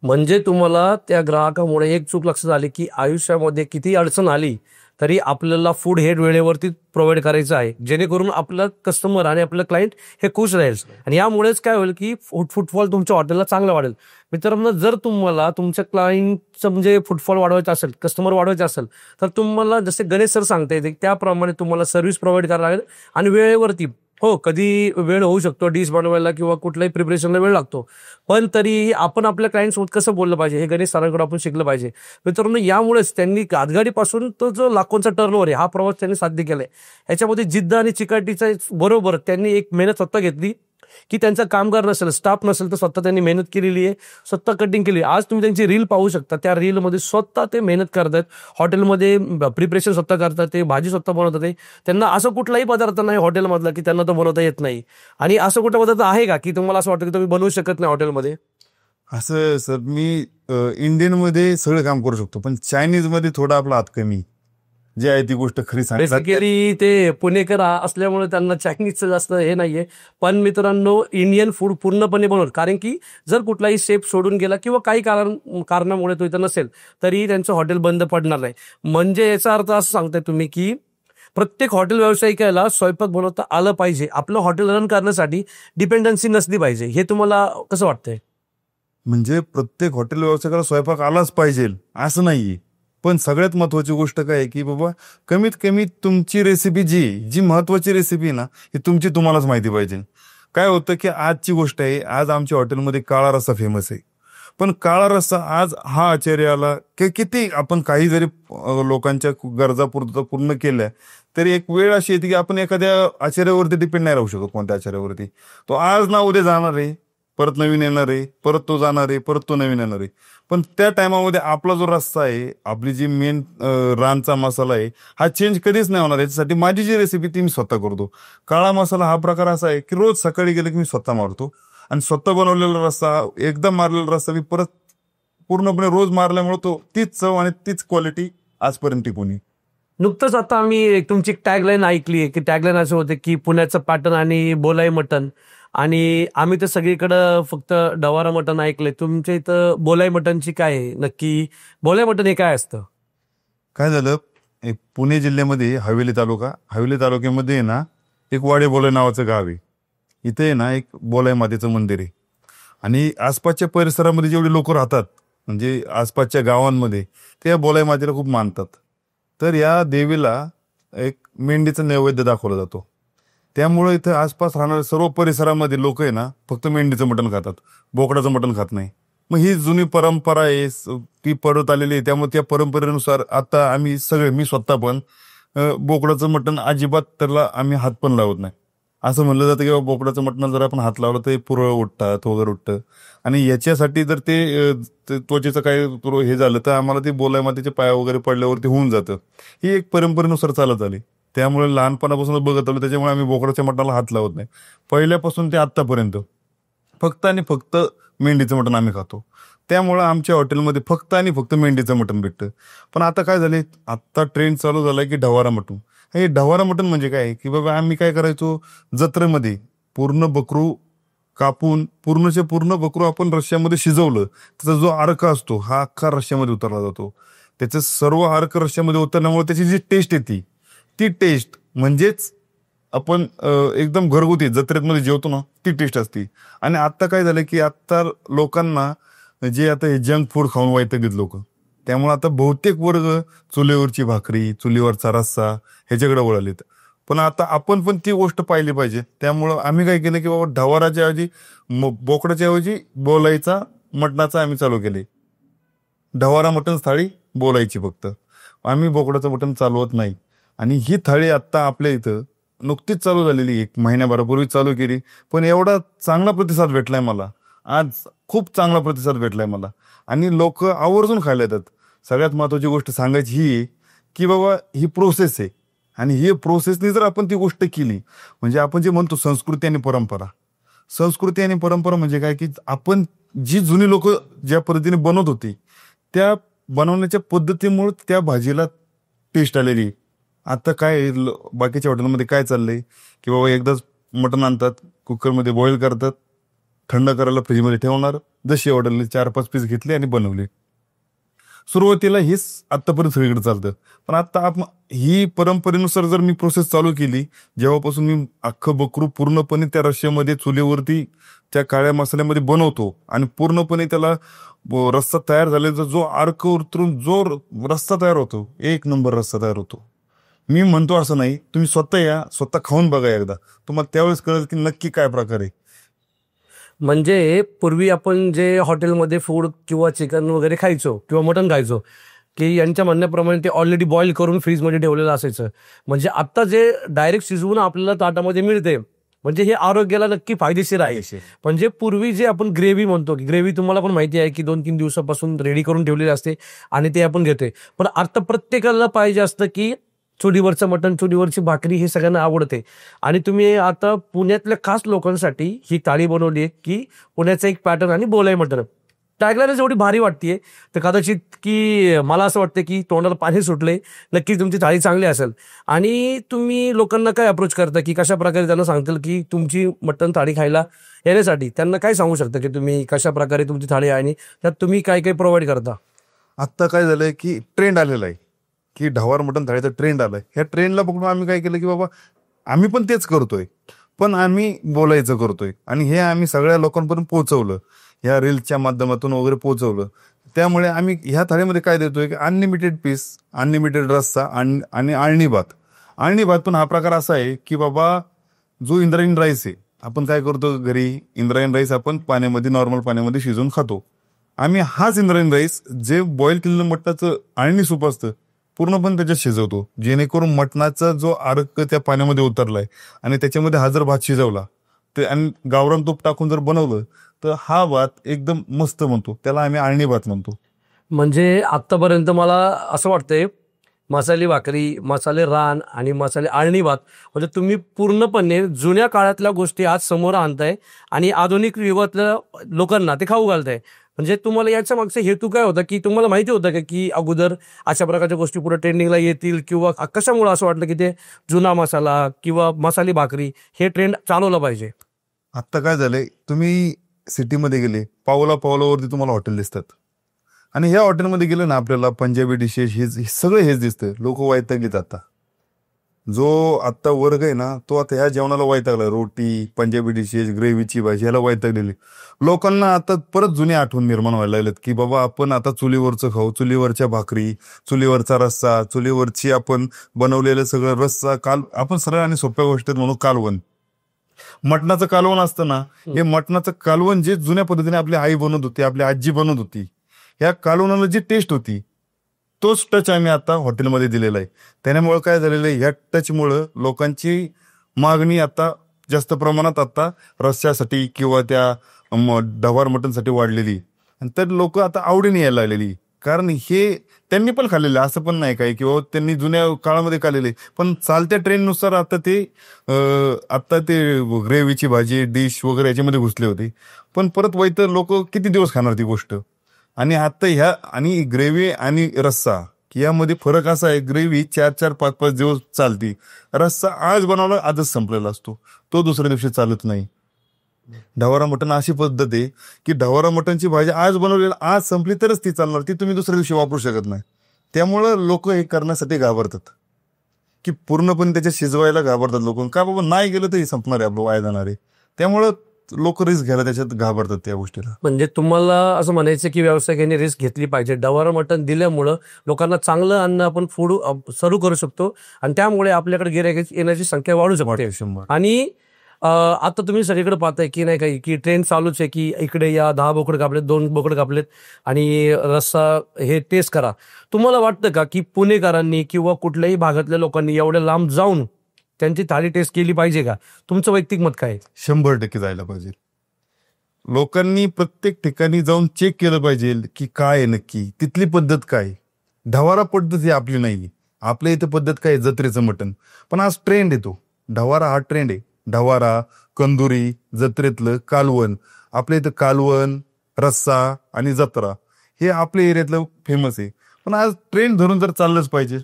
म्हणजे तुम्हाला त्या ग्राहकामुळे एक चूक लक्षात आली की आयुष्यामध्ये किती अडचण आली तरी आपल्याला फूड हे वेळेवरती प्रोव्हाइड करायचं आहे, जेणेकरून आपलं कस्टमर आणि आपलं क्लायंट हे खुश राहील. आणि यामुळेच काय होईल की फुटफॉल तुमच्या हॉटेलला चांगला वाढेल. मित्रांनो, जर तुम्हाला तुमच्या क्लायंटचं म्हणजे फुटफॉल वाढवायचं असेल, कस्टमर वाढवायचं असेल, तर तुम्हाला जसे गणेश सर सांगता येते त्याप्रमाणे तुम्हाला सर्व्हिस प्रोव्हाइड करायला लागेल आणि वेळेवरती. हो, कधी वेळ होऊ शकतो डिश बनवायला किंवा कुठल्याही प्रिपरेशनला वेळ लागतो, पण तरीही आपण आपल्या क्लायंटसोबत कसं बोललं पाहिजे हे गणेश सरांकडे आपण शिकलं पाहिजे. मित्रांनो, यामुळेच त्यांनी हातगाडीपासून तो जो लाखोंचा टर्नओव्हर आहे हा प्रवास त्यांनी साध्य केलाय. याच्यामध्ये जिद्द आणि चिकाटीचा बरोबर त्यांनी एक मेहनत स्वतः घेतली की त्यांचा कामगार नसेल, स्टाफ नसेल, तर स्वतः त्यांनी मेहनत केलेली आहे, स्वतः कटिंग केली. आज तुम्ही त्यांची रील पाहू शकता, त्या रीलमध्ये स्वतः ते मेहनत करतात, हॉटेलमध्ये प्रिपरेशन स्वतः करतात, ते भाजी स्वतः बनवतात. त्यांना असं कुठलाही पदार्थ नाही हॉटेलमधला की त्यांना तो बनवता येत नाही. आणि असं कुठला पदार्थ आहे का की तुम्हाला असं वाटतं की तुम्ही बनवू शकत नाही हॉटेलमध्ये? असं सर, मी इंडियन मध्ये सगळं काम करू शकतो पण चायनीज मध्ये थोडा आपला हात कमी, जे आहे ती गोष्ट खरी सांगितलं. बेसिकली ते पुणेकर असल्यामुळे त्यांना चायनीजचं जास्त हे नाहीये. पण मित्रांनो, इंडियन फूड पूर्णपणे बनवलं, कारण की जर कुठलाही शेफ सोडून गेला किंवा काही कारणामुळे तो इथं नसेल तरी त्यांचं हॉटेल बंद पडणार नाही. म्हणजे याचा अर्थ असं सांगताय तुम्ही की प्रत्येक हॉटेल व्यावसायिकाला स्वयंपाक बनवता आलं पाहिजे, आपलं हॉटेल रन करण्यासाठी डिपेंडन्सी नसली पाहिजे. हे तुम्हाला कसं वाटतंय? म्हणजे प्रत्येक हॉटेल व्यावसायिकाला स्वयंपाक आलाच पाहिजे असं नाहीये, पण सगळ्यात महत्वाची गोष्ट काय आहे की बाबा कमीत कमी तुमची रेसिपी जी महत्वाची रेसिपी आहे ना ही तुम्हालाच माहिती पाहिजे. काय होतं की आजची गोष्ट आहे, आज आमच्या हॉटेलमध्ये काळा रस्सा फेमस आहे, पण काळा रस्सा आज हा आचार्य आला की किती आपण काही जरी लोकांच्या गरजा पूर्ण केल्या तरी एक वेळ अशी येते की आपण एखाद्या आचार्यावरती डिपेंड नाही राहू शकत. कोणत्या आचार्यावरती तो आज ना उद्या जाणार आहे, परत नवीन येणार आहे, परत तो जाणार आहे, परत तो नवीन येणार आहे. पण त्या टायमामध्ये आपला जो रस्सा आहे, आपली जी मेन रानचा मसाला आहे, हा चेंज कधीच नाही होणार. याच्यासाठी माझी जी रेसिपी ती मी स्वतः करतो. काळा मसाला हा प्रकार असा आहे की रोज सकाळी गेले की मी स्वतः मारतो आणि स्वतः बनवलेला रस्सा, एकदा मारलेला रस्सा मी परत पूर्णपणे रोज मारल्यामुळे तो तीच चव आणि तीच क्वालिटी आजपर्यंत टिकून. नुकतंच आता आम्ही तुमची टॅगलाईन ऐकली आहे की टॅगलाईन असं होते की पुण्याचं पॅटर्न आणि बोलाई मटण, आणि आम्ही तर सगळीकडं फक्त डवारा मटण ऐकलंय. तुमच्या इथं बोलाई मटणची काय आहे नक्की? बोलाई मटण हे काय असतं? काय झालं, एक पुणे जिल्ह्यामध्ये हवेली तालुक्यामध्ये आहे ना, एक वाडे बोलाई नावाचं गाव आहे. इथे आहे ना एक बोलाई मातेचं मंदिर आहे आणि आसपासच्या परिसरामध्ये जेवढे लोक राहतात म्हणजे आसपासच्या गावांमध्ये ते या बोलाई मातेला खूप मानतात. तर या देवीला एक मेंढीचा नैवेद्य दाखवला जातो. त्यामुळे इथं आसपास राहणाऱ्या सर्व परिसरामध्ये लोक आहे ना फक्त मेंढीचं मटण खातात, बोकडाचं मटण खात नाही. मग ही जुनी परंपरा आहे, ती पडत आलेली आहे. त्यामुळे त्या परंपरेनुसार आता आम्ही सगळे, मी स्वतः पण बोकडाचं मटण अजिबात त्याला आम्ही हात पण लावत नाही. असं म्हणलं जातं की बाबा बोकडाचं मटण जर आपण हात लावलं तर पुरळ उठतात वगैरे उठतं आणि याच्यासाठी जर ते त्वचेचं काय हे झालं तर आम्हाला ते बोलाई मातेच्या पाया वगैरे पडल्यावरती होऊन जातं. ही एक परंपरेनुसार चालत आली. त्यामुळे लहानपणापासून बघत आलो, त्याच्यामुळे आम्ही बोकडाच्या मटणाला हात लावत नाही. पहिल्यापासून ते आत्तापर्यंत फक्त आणि फक्त मेंढीचं मटण आम्ही खातो. त्यामुळं आमच्या हॉटेलमध्ये फक्त आणि फक्त मेंढीचं मटण भेटतं. पण आता काय झाले, आत्ता ट्रेंड चालू झालाय की ढवारा मटण. हे ढवारा मटण म्हणजे काय की बाबा आम्ही काय करायचो, जत्रेमध्ये पूर्ण बकरू कापून पूर्णचे पूर्ण बकरू आपण रश्श्यामध्ये शिजवलं, त्याचा जो अर्क असतो हा अख्खा रश्श्यामध्ये उतरला जातो. त्याचं सर्व अर्क रश्श्यामध्ये उतरल्यामुळे त्याची जी टेस्ट येते ती टेस्ट म्हणजेच आपण एकदम घरगुती जत्रेमध्ये जेवतो ना ती टेस्ट असते. आणि आत्ता काय झालं की आत्ता लोकांना जे आता हे जंक फूड खाऊन वैतागलेत लोक, त्यामुळे आता बहुतेक वर्ग चुलीवरची भाकरी, चुलीवरचा रस्सा ह्याच्याकडे वळालेत. पण आता आपण पण ती गोष्ट पाहिली पाहिजे. त्यामुळं आम्ही काय केलं की बाबा ढवाराच्या ऐवजी बोकडाच्या ऐवजी बोलायचा मटणाचा आम्ही चालू केले. ढवारा मटण थाळी बोलायची फक्त, आम्ही बोकडाचं मटण चालवत नाही. आणि ही थाळी आत्ता आपल्या इथं नुकतीच चालू झालेली, 1 महिन्याभरापूर्वी चालू केली. पण एवढा चांगला प्रतिसाद भेटलाय मला, आज खूप चांगला प्रतिसाद भेटलाय मला आणि लोक आवर्जून खायला येतात. सगळ्यात महत्वाची गोष्ट सांगायची ही आहे की बाबा ही प्रोसेस आहे आणि ही प्रोसेसने जर आपण ती गोष्ट केली म्हणजे आपण जे म्हणतो संस्कृती आणि परंपरा म्हणजे काय की आपण जी जुनी लोक ज्या पद्धतीने बनवत होती त्या बनवण्याच्या पद्धतीमुळे त्या भाजीला टेस्ट आलेली. आता काय बाकीच्या हॉटेलमध्ये काय चाललंय की बाबा एकदाच मटण आणतात, कुकरमध्ये बॉईल करतात, थंड करायला फ्रीजमध्ये ठेवणार, जशी ऑर्डरने 4-5 पीस घेतले आणि बनवले. सुरुवातीला हेच आत्तापर्यंत सगळीकडे चालतं. पण आता ही परंपरेनुसार जर मी प्रोसेस चालू केली, जेव्हापासून मी अख्खं बकरू पूर्णपणे त्या रश्श्यामध्ये चुलीवरती त्या काळ्या मसाल्यामध्ये बनवतो आणि पूर्णपणे त्याला रस्सा तयार झालेला जो अर्क उतरून जो रस्सा तयार होतो, 1 नंबर रस्सा तयार होतो. मी म्हणतो असं नाही, तुम्ही स्वतः या, स्वतः खाऊन बघा एकदा, तुम्हाला त्यावेळेस कळेल की नक्की काय प्रकार आहे. म्हणजे पूर्वी आपण जे हॉटेलमध्ये फूड किंवा चिकन वगैरे खायचो किंवा मटण खायचो की यांच्या म्हणण्याप्रमाणे ते ऑलरेडी बॉईल करून फ्रीजमध्ये ठेवलेलं असायचं. म्हणजे आत्ता जे डायरेक्ट शिजवून आपल्याला ताटामध्ये मिळते, म्हणजे हे आरोग्याला नक्की फायदेशीर आहे. म्हणजे पूर्वी जे आपण ग्रेव्ही म्हणतो की ग्रेव्ही तुम्हाला पण माहिती आहे की 2-3 दिवसापासून रेडी करून ठेवलेली असते आणि ते आपण घेतोय. पण आता प्रत्येकाला पाहिजे असतं की चुलीवरचं मटण, चुलीवरची भाकरी हे सगळ्यांना आवडते. आणि तुम्ही आता पुण्यातल्या खास लोकांसाठी ही थाळी बनवली आहे की पुण्याचं एक पॅटर्न आणि बोलाई मटण. टॅगलाईनच एवढी भारी वाटतेय तर कदाचित की मला असं वाटतं की तोंडाला पाणी सुटले. नक्की तुमची थाळी चांगली असेल. आणि तुम्ही लोकांना काय अप्रोच करता की कशा प्रकारे त्यांना सांगतील की तुमची मटण थाळी खायला येण्यासाठी त्यांना काय सांगू शकता की तुम्ही कशा प्रकारे तुमची थाळी आहे आणि त्यात तुम्ही काय काय प्रोव्हाइड करता? आत्ता काय झालंय की ट्रेंड आलेला आहे की ढवार मटण थाळीचा ट्रेंड आलाय. ह्या ट्रेंडला बघून आम्ही काय केलं की बाबा आम्ही पण तेच करतोय, पण आम्ही बोलायचं करतोय आणि हे आम्ही सगळ्या लोकांपर्यंत पोहोचवलं, ह्या रील्सच्या माध्यमातून वगैरे पोहोचवलं. त्यामुळे आम्ही ह्या थाळीमध्ये काय देतोय की अनलिमिटेड पीस, अनलिमिटेड रस्सा आणि आळणी भात. आळणी भात पण हा प्रकार असा आहे की बाबा जो इंद्रायणी राईस आहे, आपण काय करतो घरी इंद्रायणी राईस आपण पाण्यामध्ये, नॉर्मल पाण्यामध्ये शिजवून खातो. आम्ही हाच इंद्रायणी राईस जे बॉईल केलेलं मटणाचं आळणी सूप असतं पूर्णपणे त्याच्यात शिजवतो, जेणेकरून मटणाचा जो अर्क त्या पाण्यामध्ये उतरलाय आणि त्याच्यामध्ये हा जर भात शिजवला ते आणि गावरान तूप टाकून जर बनवलं तर हा भात एकदम मस्त म्हणतो, त्याला आम्ही आळणी भात म्हणतो. म्हणजे आत्तापर्यंत मला असं वाटतंय मसाले भाकरी, मसाले रान आणि मसाले आळणी भात म्हणजे तुम्ही पूर्णपणे जुन्या काळातल्या गोष्टी आज समोर आणताय आणि आधुनिक युगातल्या लोकांना ते खाऊ घालताय. म्हणजे तुम्हाला याच्या मागचा हेतू काय होता, की तुम्हाला माहिती होतं का की अगोदर अशा प्रकारच्या गोष्टी पुढे ट्रेंडिंगला येतील, किंवा कशामुळे असं वाटलं की ते जुना मसाला किंवा मसाली भाकरी हे ट्रेंड चालवलं पाहिजे? आत्ता काय झालंय, तुम्ही सिटीमध्ये गेले पावला पावलावरती तुम्हाला हॉटेल दिसतात आणि ह्या हॉटेलमध्ये गेलं ना आपल्याला पंजाबी डिशेस हे सगळं हेच दिसतं. लोक वैतागलीत आता. जो आत्ता वर्ग आहे ना तो आता ह्या जेवणाला वैतागला, रोटी, पंजाबी डिशेस, ग्रेव्हीची भाजी ह्याला वैतागलेली. लोकांना आता परत जुनी आठवण निर्माण व्हायला लागलेत की बाबा आपण आता चुलीवरचं खाऊ, चुलीवरच्या भाकरी, चुलीवरचा रस्सा, चुलीवरची आपण बनवलेलं सगळं रस्सा. काल आपण सरळ आणि सोप्या गोष्टीत म्हणू कालवण. मटणाचं कालवण असतं ना, हे मटणाचं कालवण जे जुन्या पद्धतीने आपली आई बनवत होती, आपली आजी बनवत होती, ह्या कालवणाला जी टेस्ट होती तोच टच आम्ही आता हॉटेलमध्ये दिलेला आहे. त्यामुळे काय झालेलं आहे, ह्या टचमुळं लोकांची मागणी आता जास्त प्रमाणात आता रस्स्यासाठी किंवा त्या ढवार मटणसाठी वाढलेली. आणि तर लोक आता आवडीने यायला लागलेली, कारण हे त्यांनी पण खाल्लेलं आहे. असं पण नाही काय किंवा त्यांनी जुन्या काळामध्ये खाल्लेले, पण चालत्या ट्रेंडनुसार आता ते ग्रेव्हीची भाजी डिश वगैरे याच्यामध्ये घुसले होते. पण परत वैतर लोक किती दिवस खाणार ती गोष्ट. आणि आता ह्या आणि ग्रेव्ही आणि रस्सा यामध्ये फरक असा आहे, ग्रेव्ही 4-4, 5-5 दिवस चालती, रस्सा आज बनवला आजच संपलेला असतो, तो दुसऱ्या दिवशी चालत नाही. ढवारा मटण अशी पद्धत आहे की ढवारा मटणची भाजी आज बनवलेली आज संपली तरच ती चालणार, ती तुम्ही दुसऱ्या दिवशी वापरू शकत नाही. त्यामुळं लोक हे करण्यासाठी घाबरतात की पूर्णपणे त्याच्या शिजवायला घाबरतात लोक. का बाबा नाही गेलं तरी संपणार आहे, आपलं वाया जाणार आहे. त्यामुळं लोक रिस्क घ्यायला त्याच्यात घाबरतात त्या गोष्टीला. म्हणजे तुम्हाला असं म्हणायचं की व्यावसायिकांनी रिस्क घेतली पाहिजे. डवारा मटण दिल्यामुळं लोकांना चांगलं अन्न आपण फूड सर्व करू शकतो आणि त्यामुळे आपल्याकडे गिऱ्हाईक येण्याची संख्या वाढू शकते. 100. आणि आता तुम्ही सगळीकडे पाहताय की नाही काही की ट्रेंड चालूच आहे की इकडे या 10 बोकड कापलेत, 2 बोकड कापलेत आणि रस्सा हे टेस्ट करा. तुम्हाला वाटतं का की पुणेकरांनी किंवा कुठल्याही भागातल्या लोकांनी एवढ्या लांब जाऊन त्यांची थाळी टेस्ट केली पाहिजे का? तुमचं वैयक्तिक मत काय आहे? 100% जायला पाहिजे. लोकांनी प्रत्येक ठिकाणी जाऊन चेक केलं पाहिजे की काय आहे नक्की, तिथली पद्धत काय. ढवारा पद्धत ही आपली नाही. आपल्या इथं पद्धत काय आहे, जत्रेचं मटण. पण आज ट्रेंड येतो, ढवारा हा ट्रेंड आहे. ढवारा, कंदुरी, जत्रेतलं कालवण. आपल्या इथं कालवण, रस्सा आणि जत्रा हे आपल्या एरियातलं फेमस आहे. पण आज ट्रेंड धरून जर चाललंच पाहिजे,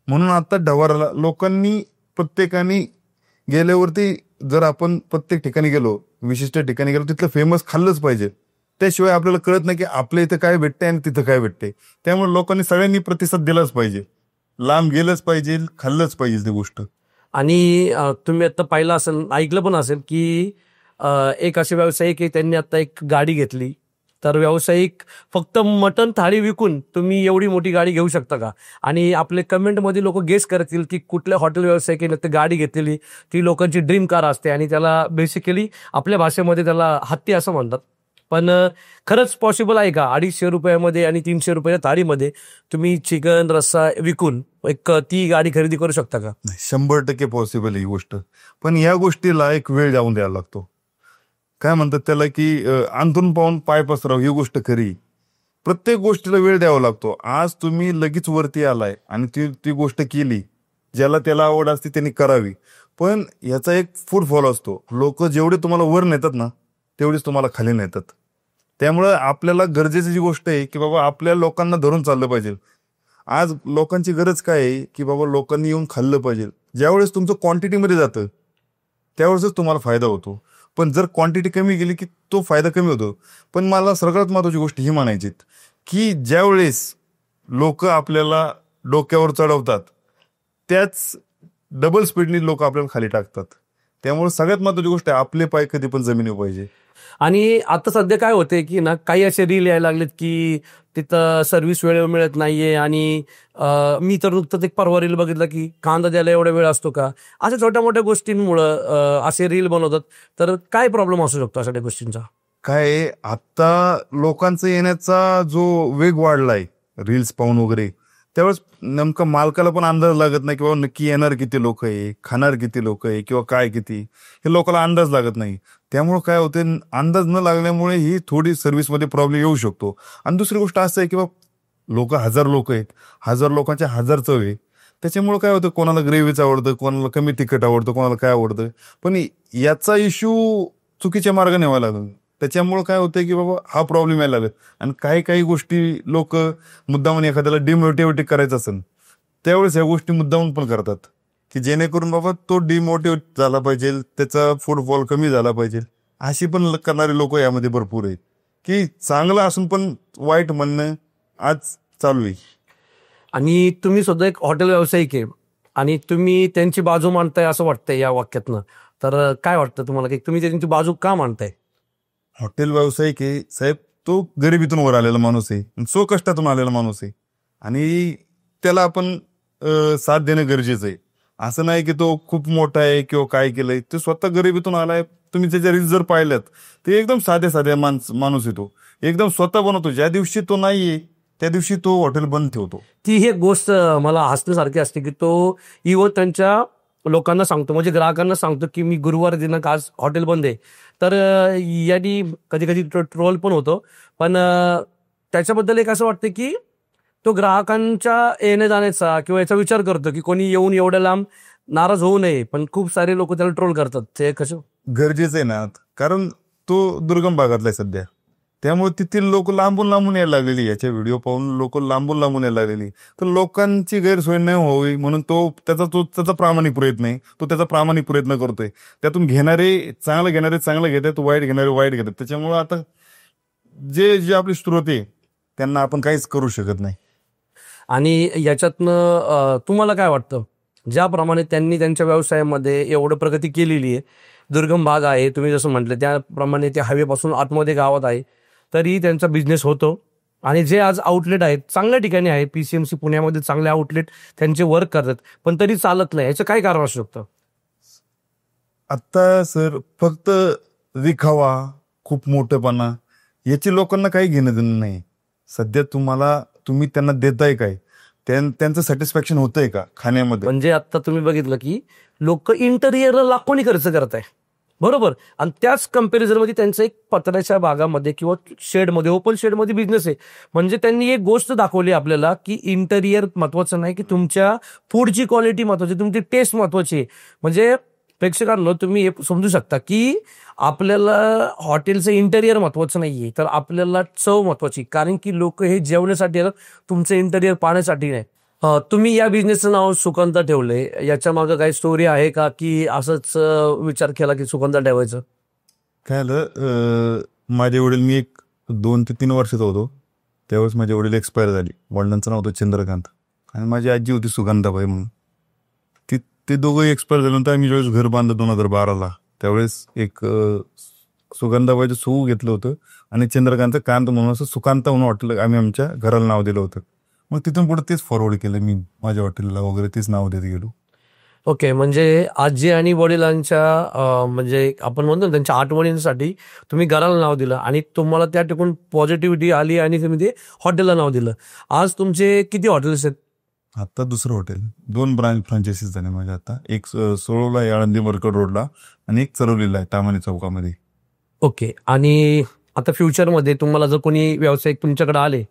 म्हणून आता ढवाराला लोकांनी प्रत्येकाने गेल्यावरती जर आपण प्रत्येक ठिकाणी गेलो, विशिष्ट ठिकाणी गेलो, तिथलं फेमस खाल्लंच पाहिजे. त्याशिवाय आपल्याला कळत नाही की आपल्या इथं काय भेटतंय आणि तिथं काय भेटतंय. त्यामुळे लोकांनी सगळ्यांनी प्रतिसाद दिलाच पाहिजे, लांब गेलंच पाहिजे, खाल्लंच पाहिजे ती गोष्ट. आणि तुम्ही आता पाहिलं असेल, ऐकलं पण असेल की एक असे व्यावसायिक आहे, त्यांनी आता एक गाडी घेतली. तर व्यावसायिक फक्त मटण थाळी विकून तुम्ही एवढी मोठी गाडी घेऊ शकता का? आणि आपले कमेंटमध्ये लोक गेस करतील की कुठल्या हॉटेल व्यावसायिकाने ते गाडी घेतलेली, ती लोकांची ड्रीम कार असते आणि त्याला बेसिकली आपल्या भाषेमध्ये त्याला हत्ती असं म्हणतात. पण खरंच पॉसिबल आहे का 250 रुपयामध्ये आणि 300 रुपयाच्या थाळीमध्ये तुम्ही चिकन रस्सा विकून एक ती गाडी खरेदी करू शकता का? नाही, 100% पॉसिबल ही गोष्ट. पण या गोष्टीला एक वेळ जाऊन द्यायला लागतो. काय म्हणतात त्याला की अंथरून पाहून पाय पसराव, ही गोष्ट खरी. प्रत्येक गोष्टीला वेळ द्यावा लागतो. आज तुम्ही लगेच वरती आलाय आणि ती गोष्ट केली, ज्याला त्याला आवड असते त्यांनी करावी. पण याचा एक फूड फॉलो असतो. लोक जेवढे तुम्हाला वर नेतात ना तेवढेच तुम्हाला खाली नेतात. त्यामुळं आपल्याला गरजेची जी गोष्ट आहे की बाबा आपल्या लोकांना धरून चाललं पाहिजे. आज लोकांची गरज काय आहे की बाबा लोकांनी येऊन खाल्लं पाहिजे. ज्यावेळेस तुमचं क्वांटिटीमध्ये जातं त्यावेळेसच तुम्हाला फायदा होतो. पण जर क्वांटिटी कमी गेली की तो फायदा कमी होतो. पण मला सगळ्यात महत्त्वाची गोष्ट ही म्हणायची की ज्यावेळेस लोक आपल्याला डोक्यावर चढवतात त्याच डबल स्पीडनी लोक आपल्याला खाली टाकतात. त्यामुळे सगळ्यात महत्त्वाची गोष्ट आहे, आपले पाय कधी पण जमिनीवर पाहिजे. आणि आता सध्या काय होते की ना, काही असे रील यायला लागलेत की तिथं सर्व्हिस वेळेवर मिळत नाहीये. आणि मी तर नुकतंच एक परवा रील बघितलं की कांदा द्यायला एवढा वेळ असतो का, अशा छोट्या मोठ्या गोष्टींमुळं असे रील बनवतात. तर काय प्रॉब्लेम असू शकतो अशा गोष्टींचा? काय आहे, आता लोकांचा येण्याचा जो वेग वाढलाय रील्स पाहून वगैरे, त्यावेळेस नेमकं मालकाला पण अंदाज लागत नाही की बाबा नक्की येणार किती लोक आहे, खाणार किती लोक आहे किंवा काय किती, हे लोकांना अंदाज लागत नाही. त्यामुळे काय होते, अंदाज न लागल्यामुळे ही थोडी सर्व्हिसमध्ये प्रॉब्लेम येऊ शकतो. आणि दुसरी गोष्ट असं आहे की बाबा हजार लोक आहेत, हजार लोकांच्या हजार चव आहे. त्याच्यामुळे काय होतं, कोणाला ग्रेव्हीच आवडतं, कोणाला कमी तिखट आवडतं, कोणाला काय आवडतं. पण याचा इश्यू चुकीच्या मार्गाने व्हायला लागला. त्याच्यामुळे काय होतंय की बाबा हा प्रॉब्लेम यायला लागला. आणि काही काही गोष्टी लोक मुद्दामून एखाद्याला डिमोटिवेट करायचं असेल त्यावेळेस ह्या गोष्टी मुद्दामून पण करतात, की जेणेकरून बाबा तो डिमोटिवेट झाला पाहिजे, त्याचा फुटफॉल कमी झाला पाहिजे. अशी पण करणारे लोक यामध्ये भरपूर आहेत, की चांगलं असून पण वाईट म्हणणं आज चालू आहे. आणि तुम्ही सुद्धा एक हॉटेल व्यावसायिक आहे आणि तुम्ही त्यांची बाजू मांडताय असं वाटतंय या वाक्यातनं. तर काय वाटतं तुम्हाला की तुम्ही त्यांची बाजू का मांडताय? हॉटेल व्यावसायिक आहे साहेब, तो गरिबीतून वर आलेला माणूस आहे, सो कष्टातून आलेला माणूस आहे. आणि त्याला आपण साथ देणं गरजेचं आहे. असं नाही की तो खूप मोठा आहे किंवा काय केलंय, तो स्वतः गरिबीतून आलाय. तुम्ही त्याच्या रील्स जर पाहिल्यात ते एकदम साध्या साध्या माणूस आहे. तो एकदम स्वतः बनवतो. ज्या दिवशी तो नाहीये त्या दिवशी तो हॉटेल बंद ठेवतो. ती एक गोष्ट मला हसण्यासारखी असते की तो इव्हन त्यांच्या लोकांना सांगतो, म्हणजे ग्राहकांना सांगतो की मी गुरुवार दिनांक आज हॉटेल बंद आहे. तर यांनी कधी कधी ट्रोल पण होतो. पण त्याच्याबद्दल एक असं वाटतं की तो ग्राहकांच्या येण्या जाण्याचा किंवा याचा विचार करतो की कोणी येऊन एवढ्या लांब नाराज होऊ नये. पण खूप सारे लोक त्याला ट्रोल करतात. ते कसं गरजेचं आहे ना, कारण तो दुर्गम भागातला आहे सध्या. त्यामुळे तिथील लोक लांबून लांबून यायला लागलेली, याच्या व्हिडिओ पाहून लोक लांबून लांबून यायला लागलेली. तर लोकांची गैरसोय नाही व्हावी म्हणून तो त्याचा प्रामाणिक प्रयत्न आहे. तो त्याचा प्रामाणिक प्रयत्न करतोय. त्यातून चांगलं घेणारे चांगलं घेतात, वाईट घेणारे वाईट घेतात. त्याच्यामुळे आता जे आपली श्रोते त्यांना आपण काहीच करू शकत नाही. आणि याच्यातनं तुम्हाला काय वाटतं, ज्याप्रमाणे त्यांनी त्यांच्या व्यवसायामध्ये एवढं प्रगती केलेली आहे, दुर्गम भाग आहे तुम्ही जसं म्हटलं, त्याप्रमाणे ते हायवेपासून आतमध्ये गावात आहे, तरी त्यांचा बिझनेस होतो. आणि जे आज आउटलेट आहेत चांगल्या ठिकाणी आहे, PCMC पुण्यामध्ये चांगले आउटलेट त्यांचे वर्क करतात, पण तरी चालत नाही. याचं काय कारण असू शकतं? आता सर फक्त दिखावा, खूप मोठेपणा, याची लोकांना काही घेणं देणं नाही. सध्या तुम्ही त्यांना देताय काय, त्यांचं सॅटिस्फॅक्शन होतंय का खाण्यामध्ये? म्हणजे आता तुम्ही बघितलं की लोक इंटेरियरला लाखोनी खर्च करत आहे, बरोबर. आणि त्याच कंपॅरिझन मध्ये त्यांचं एक पत्र्याच्या भागामध्ये किंवा शेडमध्ये, ओपन शेडमध्ये बिझनेस आहे. म्हणजे त्यांनी एक गोष्ट दाखवली आपल्याला की इंटेरियर महत्वाचं नाही, की तुमच्या फूडची क्वालिटी महत्वाची, तुमची टेस्ट महत्वाची आहे. म्हणजे प्रेक्षकांना तुम्ही हे समजू शकता की आपल्याला हॉटेलचं इंटेरियर महत्वाचं नाहीये, तर आपल्याला चव महत्वाची. कारण की लोक हे जेवण्यासाठी येतात, तुमचं इंटेरियर पाहण्यासाठी नाही. तुम्ही या बिझनेसचं नाव सुगंधा ठेवलंय, याच्या मागे काही स्टोरी आहे का, की असंच विचार केला की सुगंधा ठेवायचं? काय झालं, माझे वडील, मी एक 2 ते 3 वर्षाचा होतो त्यावेळेस माझे वडील एक्सपायर झाले. वडिलांचं नाव होतं चंद्रकांत आणि माझी आजी होती सुगंधाबाई म्हणून. ते दोघंही एक्सपायर झाल्यानंतर आम्ही ज्यावेळेस घर बांधलं 2012ला, त्यावेळेस एक सुगंधाबाईचं सू घेतलं होतं आणि चंद्रकांत कांत म्हणून असं सुकांत म्हणून हॉटेल आम्ही आमच्या घराला नाव दिलं होतं. मग तिथून पुढे तेच फॉरवर्ड केलं मी माझ्या हॉटेलला वगैरे, तेच नाव देत गेलो. ओके. म्हणजे आजी आणि वडिलांच्या म्हणजे आपण म्हणतो ना, त्यांच्या आठवणींसाठी तुम्ही घराला नाव दिलं आणि तुम्हाला त्या ठिकाणी पॉझिटिव्हिटी आली आणि तुम्ही ते हॉटेलला नाव दिलं. आज तुमचे किती हॉटेल्स आहेत? आता दुसरं हॉटेल, 2 ब्रांच फ्रँचायसीज झाले माझ्या आता. एक सोळवला आहे आळंदी मरकड रोडला आणि एक चरवलीला आहे तामानी चौकामध्ये. ओके. आणि आता फ्युचरमध्ये तुम्हाला जर कोणी व्यावसायिक तुमच्याकडे आले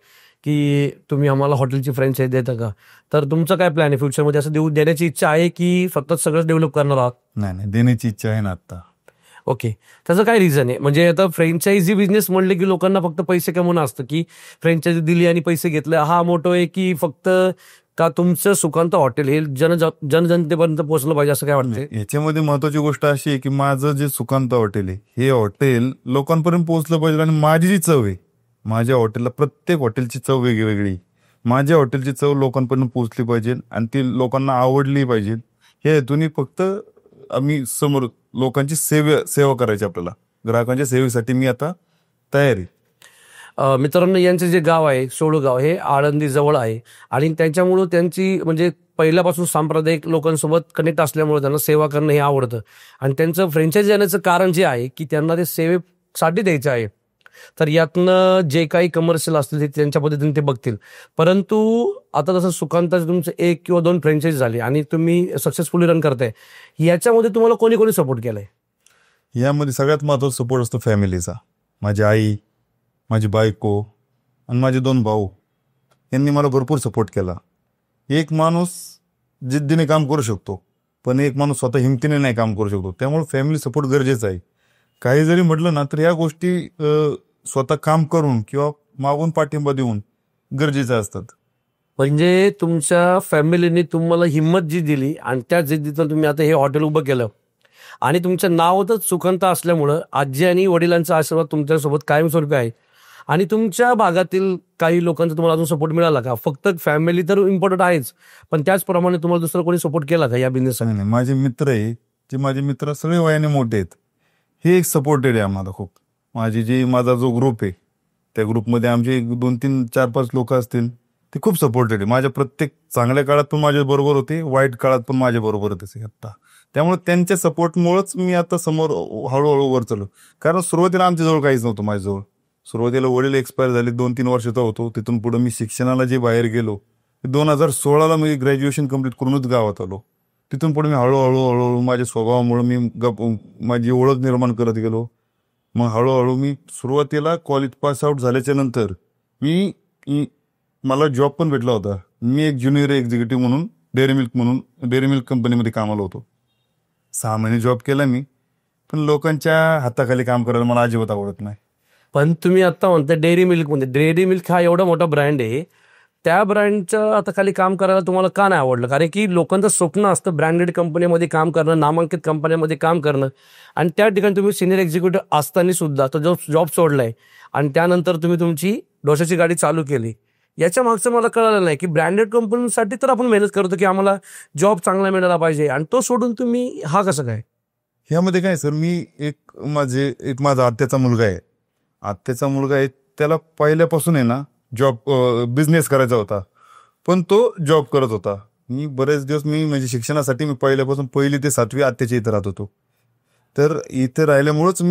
की तुम्ही आम्हाला हॉटेलची फ्रँचायझी देता का, तर तुमचं काय प्लॅन आहे फ्युचरमध्ये? असं देण्याची इच्छा आहे की फक्त सगळंच डेव्हलप करणार आहात? नाही, देण्याची इच्छा आहे ना आता. ओके. त्याचं काय रिझन आहे? म्हणजे आता फ्रँचायझी बिझनेस म्हणले की लोकांना फक्त पैसे कमवणं असतं, की फ्रँचायझी दिली आणि पैसे घेतले हा मोठो आहे, की फक्त का तुमचं सुकांत हॉटेल हे जनजनतेपर्यंत पोहोचलं पाहिजे, असं काय वाटतंय? याच्यामध्ये महत्वाची गोष्ट अशी आहे की माझं जे सुकांत हॉटेल आहे हे हॉटेल लोकांपर्यंत पोहोचलं पाहिजे. आणि माझी जी चव आहे, माझ्या हॉटेलला, प्रत्येक हॉटेलची चव वेगळी, माझ्या हॉटेलची चव लोकांपर्यंत पोहोचली पाहिजे आणि ती लोकांना आवडली पाहिजे. हे हेतून फक्त आम्ही समोर लोकांची सेवा करायची, आपल्याला ग्राहकांच्या सेवेसाठी मी आता तयार आहे. मित्रांनो, यांचं जे गाव आहे सोळगाव हे आळंदी जवळ आहे आणि त्याच्यामुळं त्यांची म्हणजे पहिल्यापासून सांप्रदायिक लोकांसोबत कनेक्ट असल्यामुळे त्यांना सेवा करणं हे आवडतं. आणि त्यांचं फ्रँचायझी देण्याचं कारण जे आहे की त्यांना ते सेवेसाठी द्यायचं आहे. तर यातनं जे काही कमर्शियल असतील ते त्यांच्या पद्धतीने ते बघतील. परंतु आता जसं सुकांताचं तुमचं 1 किंवा 2 फ्रँचाईज झाले आणि तुम्ही सक्सेसफुली रन करताय, याच्यामध्ये तुम्हाला कोणी कोणी सपोर्ट केलाय? यामध्ये सगळ्यात महत्त्वाचा सपोर्ट असतो फॅमिलीचा. माझी आई, माझी बायको आणि माझे 2 भाऊ यांनी मला भरपूर सपोर्ट केला. एक माणूस जिद्दीने काम करू शकतो, पण एक माणूस स्वतः हिमतीने नाही काम करू शकतो. त्यामुळे फॅमिली सपोर्ट गरजेचा आहे. काही जरी म्हटलं ना तर या गोष्टी स्वतः काम करून किंवा मागून पाठिंबा देऊन गरजेच्या असतात. म्हणजे तुमच्या फॅमिलीने तुम्हाला हिंमत जी दिली आणि त्या जिद्दीतून तुम्ही आता हे हॉटेल उभं केलं आणि तुमचं नावच सुकांत असल्यामुळं आजी आणि वडिलांचा आशीर्वाद तुमच्यासोबत कायमस्वरूपी आहे. आणि तुमच्या भागातील काही लोकांचा तुम्हाला अजून सपोर्ट मिळाला का? फक्त फॅमिली तर इम्पॉर्टंट आहेच, पण त्याचप्रमाणे तुम्हाला दुसरं कोणी सपोर्ट केला का या बिझनेससाठी? नाही, माझे मित्र आहे, जे माझे मित्र सगळे वयाने मोठे आहेत, हे एक सपोर्टेड आहे आम्हाला खूप. माझा जो ग्रुप आहे त्या ग्रुपमध्ये आमचे 2-3-4-5 लोक असतील, ते खूप सपोर्टेड आहे. माझ्या प्रत्येक चांगल्या काळात पण माझ्या बरोबर होते, वाईट काळात पण माझ्या बरोबर होते आता. त्यामुळे त्यांच्या सपोर्टमुळेच मी आता समोर हळूहळू वर चालू. कारण सुरुवातीला आमच्याजवळ काहीच नव्हतं. माझ्याजवळ सुरुवातीला वडील एक्सपायर झाले, 2-3 वर्षाचा होतो. तिथून पुढे मी शिक्षणाला जे बाहेर गेलो, 2016ला मी ग्रॅज्युएशन कंप्लीट करूनच गावात आलो. तिथून पुढे मी हळूहळू माझ्या स्वभावामुळे मी माझी ओळख निर्माण करत गेलो. मग हळूहळू मी सुरुवातीला कॉलेज पास आउट झाल्याच्या नंतर मला जॉब पण भेटला होता. मी एक ज्युनियर एक्झिक्युटिव्ह म्हणून डेअरी मिल्क कंपनीमध्ये कामाला होतो. 6 महिने जॉब केला मी, पण लोकांच्या हाताखाली काम करायला मला अजिबात आवडत नाही. पण तुम्ही आता म्हणता डेअरी मिल्क हा एवढा मोठा ब्रँड आहे, त्या ब्रँडच्या आता खाली काम करायला तुम्हाला का नाही आवडलं? कारण की लोकांचं स्वप्न असतं ब्रँडेड कंपनीमध्ये काम करणं, नामांकित कंपन्यांमध्ये काम करणं, आणि त्या ठिकाणी तुम्ही सिनियर एक्झिक्युटिव्ह असताना सुद्धा तो जॉब सोडलाय आणि त्यानंतर तुम्ही तुमची डोशाची गाडी चालू केली. याच्या मागचं मला कळलं नाही की ब्रँडेड कंपनीसाठी तर आपण मेहनत करतो की आम्हाला जॉब चांगला मिळाला पाहिजे, आणि तो सोडून तुम्ही हा कसं काय? ह्यामध्ये काय सर, मी माझा आत्याचा मुलगा आहे. त्याला पहिल्यापासून आहे ना बिझनेस करायचा होता, पण तो जॉब करत होता. मी बरेच दिवस म्हणजे शिक्षणासाठी मी पहिल्यापासून 1ली ते 7वी आत्याच्या इथं राहत होतो. तर इथे राहिल्यामुळेच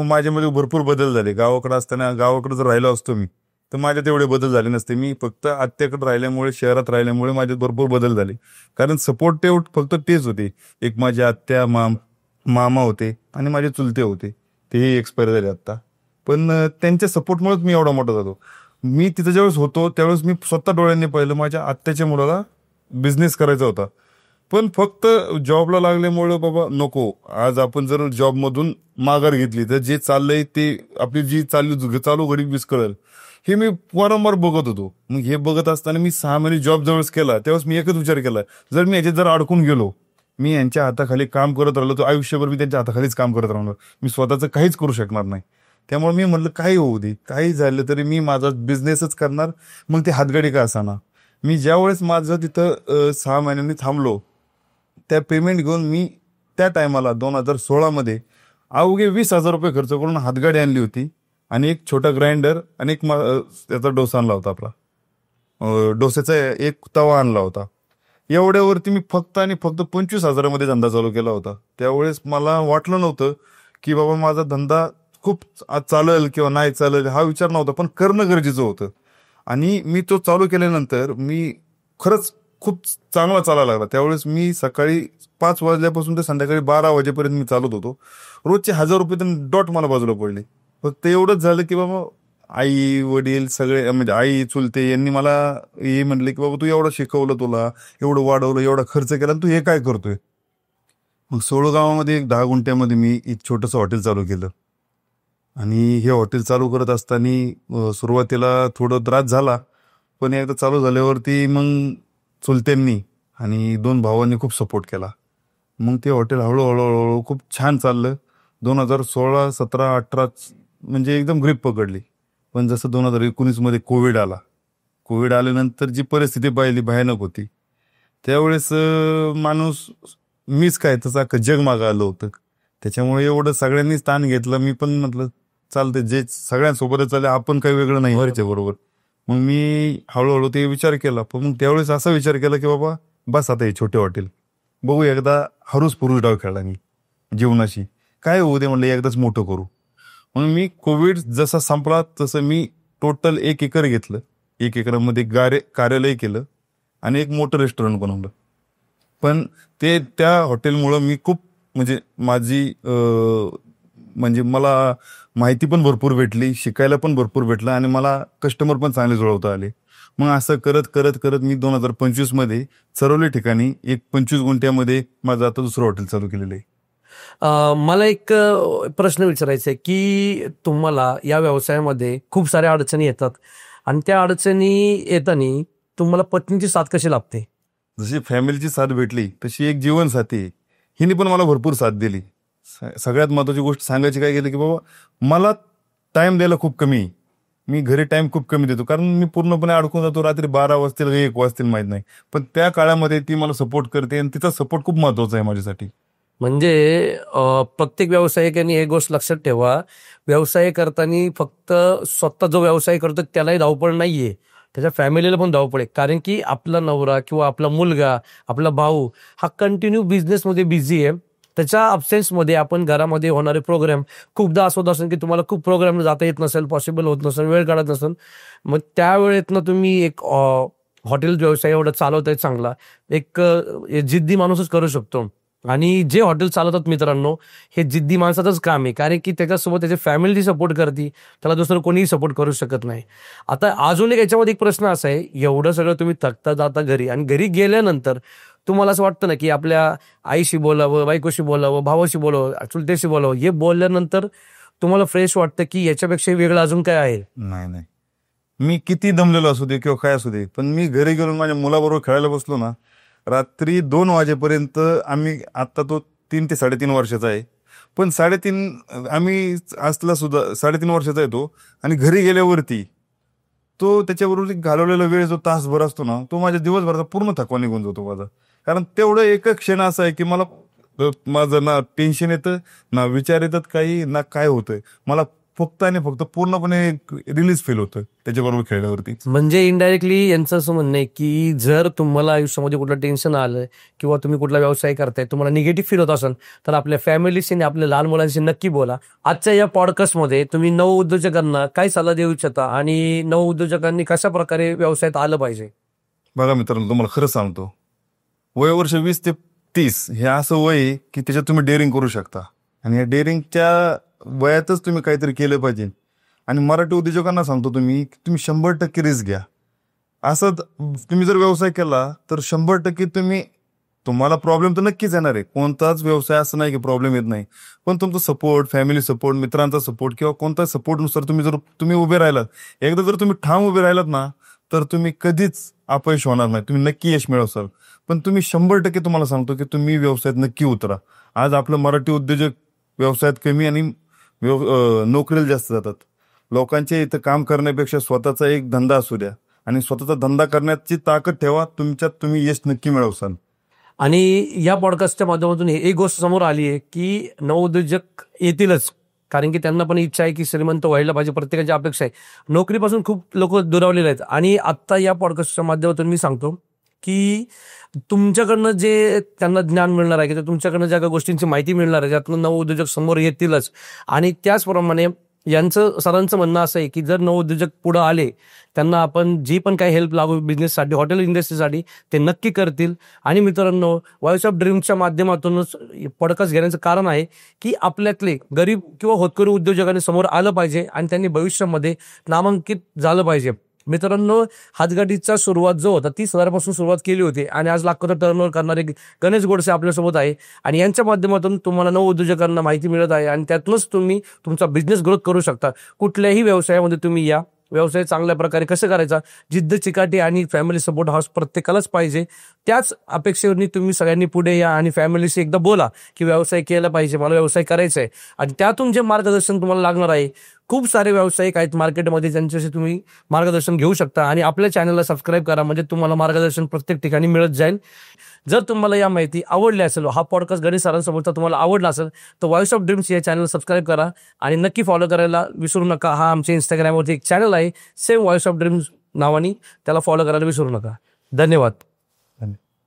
माझ्यामध्ये भरपूर बदल झाले. गावाकडे जर राहिलो असतो मी तर माझ्यात एवढे बदल झाले नसते. मी फक्त आत्याकडे राहिल्यामुळे, शहरात राहिल्यामुळे माझ्यात भरपूर बदल झाले. कारण सपोर्ट फक्त तेच होते. एक माझी आत्या, मामा होते आणि माझे चुलते होते, तेही एक्सपायर झाले आता. पण त्यांच्या सपोर्टमुळेच मी एवढा मोठा झालो. मी तिथं ज्यावेळेस होतो त्यावेळेस मी स्वतः डोळ्यांनी पाहिलं माझ्या आत्याच्या मुलाला बिझनेस करायचा होता, पण फक्त जॉबला लागल्यामुळे बाबा नको. आज आपण जर जॉबमधून माघार घेतली तर जे चाललंय ते आपली जी चालू घडी विस्कळेल, हे मी वारंवार बघत होतो. मग हे बघत असताना मी 6 महिने जॉब ज्यावेळेस केला त्यावेळेस मी एकच विचार केला, जर मी याच्यात अडकून गेलो, मी यांच्या हाताखाली काम करत राहिलो तर आयुष्यभर मी त्यांच्या हाताखालीच काम करत राहणार, मी स्वतःचं काहीच करू शकणार नाही. त्यामुळे मी म्हटलं काही होऊ दे, काही झालं तरी मी माझा बिझनेसच करणार, मग ते हातगाडी का असाना. मी ज्यावेळेस माझं तिथं 6 महिन्यांनी थांबलो, त्या पेमेंट घेऊन मी त्या टायमाला 2016मध्ये अवघे 20,000 रुपये खर्च करून हातगाडी आणली होती आणि एक छोटा ग्राइंडर आणि त्याचा डोसा आणला होता. डोस्याचा एक तवा आणला होता. एवढ्यावरती मी फक्त 25,000मध्ये धंदा चालू केला होता. त्यावेळेस मला वाटलं नव्हतं की बाबा माझा धंदा खूप चालेल किंवा नाही चालेल, हा विचार नव्हता, पण करणं गरजेचं होतं. आणि मी तो चालू केल्यानंतर मी खरंच खूप चांगला चालायला लागला. त्यावेळेस मी सकाळी 5 वाजल्यापासून ते संध्याकाळी 12 वाजेपर्यंत मी चालत होतो. रोजचे 1,000 रुपये तर डॉट मला बाजूला पडले. फक्त एवढंच झालं की बाबा आई वडील सगळे, म्हणजे आई चुलते यांनी मला हे म्हणले की बाबा तू एवढं शिकवलं, तुला एवढं वाढवलं, एवढा खर्च केला, तू हे काय करतोय. मग सोळगावामध्ये 10 गुंठ्यामध्ये मी एक छोटंसं हॉटेल चालू केलं. आणि हे हॉटेल चालू करत असताना सुरुवातीला थोडं त्रास झाला, पण एकदा चालू झाल्यावरती मग चुलत्यांनी आणि 2 भावांनी खूप सपोर्ट केला. मग ते हॉटेल हळूहळू खूप छान चाललं. 2016, 17, 18 म्हणजे एकदम ग्रीप पकडली. पण जसं 2019मध्ये कोविड आल्यानंतर जी परिस्थिती पाहिली भयानक होती. त्यावेळेस माणूस मीच काय तसं अख्खं जग मागं आलं होतं. त्याच्यामुळे एवढं सगळ्यांनीच ताण घेतलं. मी पण म्हटलं चालतं, जे सगळ्यांसोबतच चालले, आपण काही वेगळं नाही व्हायच्या बरोबर. मग मी हळूहळू ते विचार केला. पण मग त्यावेळेस असा विचार केला की बाबा बस आता हे छोटे हॉटेल बघू, एकदा हरूस पुरुष डाव खेळला मी जीवनाशी, काय होऊ दे म्हणलं, एकदाच मोठं करू. म्हणून मी कोविड जसा संपला तसं मी टोटल 1 एकर घेतलं. 1 एकरामध्ये कार्यालय केलं आणि एक मोठं रेस्टॉरंट बनवलं. पण ते त्या हॉटेलमुळं मी खूप म्हणजे माझी म्हणजे मला माहिती पण भरपूर भेटली, शिकायला पण भरपूर भेटलं आणि मला कस्टमर पण चांगले जुळवता आले. मग असं करत करत करत मी 2025 मध्ये चरवली ठिकाणी एक 25 गुंठ्यामध्ये माझं आता दुसरं हॉटेल चालू केलेलं आहे. मला एक प्रश्न विचारायचा आहे की तुम्हाला या व्यवसायामध्ये खूप साऱ्या अडचणी येतात आणि त्या अडचणी येताना तुम्हाला पत्नीची साथ कशी लाभते? जशी फॅमिलीची साथ भेटली तशी एक जीवनसाथी आहे. हिने पण मला भरपूर साथ दिली. सगळ्यात महत्वाची गोष्ट सांगायची काय गेली की बाबा मला टाइम द्यायला खूप कमी आहे. मी घरी टाइम खूप कमी देतो कारण मी पूर्णपणे अडकून जातो. रात्री 12 वाजतील 1 वाजतील माहित नाही, पण त्या काळामध्ये ती मला सपोर्ट करते आणि तिचा सपोर्ट खूप महत्वाचा आहे माझ्यासाठी. म्हणजे प्रत्येक व्यावसायिकाने एक गोष्ट लक्षात ठेवा, व्यवसाय करताना फक्त स्वतः जो व्यवसाय करतो त्यालाही धावपळ नाहीये, त्याच्या फॅमिलीला पण धावपळ आहे. कारण की आपला नवरा किंवा आपला मुलगा, आपला भाऊ हा कंटिन्यू बिझनेसमध्ये बिझी आहे. त्याच्या अब्सेन्समध्ये आपण घरामध्ये होणारे प्रोग्राम खूपदा असं होत असेल की तुम्हाला खूप प्रोग्रामला जाता येत नसेल, पॉसिबल होत नसेल, वेळ काढत नसेल. मग त्यावेळेतनं तुम्ही एक हॉटेल व्यवसाय एवढा चालवताय चांगला, एक जिद्दी माणूसच करू शकतो. आणि जे हॉटेल चालवतात मित्रांनो, हे जिद्दी माणसाचंच काम आहे. कारण की त्याच्यासोबत त्याची फॅमिली सपोर्ट करते, त्याला दुसरं कोणीही सपोर्ट करू शकत नाही. आता अजून एक याच्यामध्ये एक प्रश्न असा आहे, एवढं सगळं तुम्ही थकता जाता घरी आणि घरी गेल्यानंतर तुम्हाला असं वाटतं ना की आपल्या आईशी बोलावं, बायकोशी बोलावं, भावाशी बोलावं, चुलत्याशी बोलावं. हे बोलल्यानंतर तुम्हाला फ्रेश वाटतं की याच्यापेक्षा वेगळं अजून काय आहे? नाही नाही, मी किती दमलेलो असू दे किंवा काय असू दे, पण मी घरी गेलो माझ्या मुलाबरोबर खेळायला बसलो ना, रात्री 2 वाजेपर्यंत आम्ही, आता तो 3 ते 3.5 वर्षाचा आहे, पण 3.5 आम्ही असला सुद्धा 3.5 वर्षाचा आहे तो. आणि घरी गेल्यावरती तो त्याच्याबरोबर घालवलेला वेळ जो तासभर असतो ना, तो माझ्या दिवसभराचा पूर्ण थकवा निघून जातो माझा. कारण तेवढं एक क्षण असा आहे की मला माझं ना टेन्शन येतं, ना विचार येतात काही, ना काय होतंय. मला फक्त आणि फक्त पूर्णपणे रिलीज फील होतं त्याच्याबरोबर खेळल्यावरती. म्हणजे इनडायरेक्टली यांचं असं म्हणणं आहे की जर तुम्हाला आयुष्यामध्ये कुठलं टेन्शन आलं किंवा तुम्ही कुठला व्यवसाय करताय, तुम्हाला निगेटिव्ह फील होत असेल, तर आपल्या फॅमिलीशी आणि आपल्या लहान मुलांशी नक्की बोला. आजच्या या पॉडकास्टमध्ये तुम्ही नवउद्योजकांना काय सल्ला देऊ इच्छिता आणि नवउद्योजकांनी कशा प्रकारे व्यवसायात आलं पाहिजे? बघा मित्रांनो, तुम्हाला खरं सांगतो, वयवर्ष 20 ते 30 हे असं वय आहे की त्याच्यात तुम्ही डेअरिंग करू शकता आणि या डेअरिंगच्या वयातच तुम्ही काहीतरी केलं पाहिजे. आणि मराठी उद्योजकांना सांगतो तुम्ही 100% रिस्क घ्या. असं तुम्ही जर व्यवसाय केला तर 100% तुम्हाला प्रॉब्लेम तर नक्कीच येणार आहे. कोणताच व्यवसाय असं नाही की प्रॉब्लेम येत नाही, पण तुमचा सपोर्ट, फॅमिली सपोर्ट, मित्रांचा सपोर्ट किंवा कोणता सपोर्टनुसार तुम्ही उभे राहिलात, एकदा जर तुम्ही ठाम उभे राहिलात ना, तर तुम्ही कधीच अपयश होणार नाही, तुम्ही नक्की यश मिळवसाल. पण तुम्ही 100% तुम्हाला सांगतो की तुम्ही व्यवसायात नक्की उतरा. आज आपलं मराठी उद्योजक व्यवसायात कमी आणि नोकरीला जास्त जातात. लोकांच्या इथं काम करण्यापेक्षा स्वतःचा एक धंदा असू द्या आणि स्वतःचा धंदा करण्याची ताकद ठेवा, तुमच्यात तुम्ही यश नक्की मिळवसाल. आणि या पॉडकास्टच्या माध्यमातून एक गोष्ट समोर आली आहे की नवउद्योजक येतीलच, कारण की त्यांना पण इच्छा आहे की श्रीमंत व्हायला पाहिजे, प्रत्येकाची अपेक्षा आहे. नोकरीपासून खूप लोक दुरावलेले आहेत. आणि आत्ता या पॉडकास्टच्या माध्यमातून मी सांगतो की तुमच्याकडनं जे त्यांना ज्ञान मिळणार आहे की तुमच्याकडनं ज्या काही गोष्टींची माहिती मिळणार आहे, त्यातनं नवउद्योजक समोर येतीलच. आणि त्याचप्रमाणे यांचं सरांचं म्हणणं असं आहे की जर नवउद्योजक पुढे आले, त्यांना आपण जी पण काही हेल्प लागू बिझनेससाठी, हॉटेल इंडस्ट्रीसाठी, ते नक्की करतील. आणि मित्रांनो, व्हॉइस ऑफ ड्रीम्सच्या माध्यमातूनच पॉडकास्ट घेण्याचं कारण आहे की आपल्यातले गरीब किंवा होतकरू उद्योजकांनी समोर आलं पाहिजे आणि त्यांनी भविष्यामध्ये नामांकित झालं पाहिजे. मित्रांनो, हातगाडीचा सुरुवात जो होता 30,000 सुरुवात केली होती आणि आज लाखोचा टर्नओव्हर करणारे गणेश गोडसे आपल्यासोबत आहे. आणि यांच्या माध्यमातून तुम्हाला नवउद्योजकांना माहिती मिळत आहे आणि त्यातूनच तुम्ही तुमचा बिझनेस ग्रोथ करू शकता. कुठल्याही व्यवसायामध्ये तुम्ही या, व्यवसाय चांगल्या प्रकारे कसं करायचा, जिद्द, चिकाटी आणि फॅमिली सपोर्ट हा प्रत्येकालाच पाहिजे. त्याच अपेक्षेवर तुम्ही सगळ्यांनी पुढे या आणि फॅमिलीशी एकदा बोला की व्यवसाय केला पाहिजे, मला व्यवसाय करायचा आहे. आणि त्यातून जे मार्गदर्शन तुम्हाला लागणार आहे, खूप सारे व्यावसायिक आहेत मार्केटमध्ये, ज्यांच्याशी तुम्ही मार्गदर्शन घेऊ शकता. आणि आपल्या चॅनलला सबस्क्राईब करा, म्हणजे तुम्हाला मार्गदर्शन प्रत्येक ठिकाणी मिळत जाईल. जर तुम्हाला या माहिती आवडली असेल, हा पॉडकास्ट गणेश सरांसोबतचा तुम्हाला आवडला असेल, तर व्हॉइस ऑफ ड्रीम्स या चॅनल सबस्क्राईब करा आणि नक्की फॉलो करायला विसरू नका. हा आमच्या इंस्टाग्रामवरती एक चॅनल आहे, सेम व्हॉइस ऑफ ड्रीम्स नावाने, त्याला फॉलो करायला विसरू नका. धन्यवाद.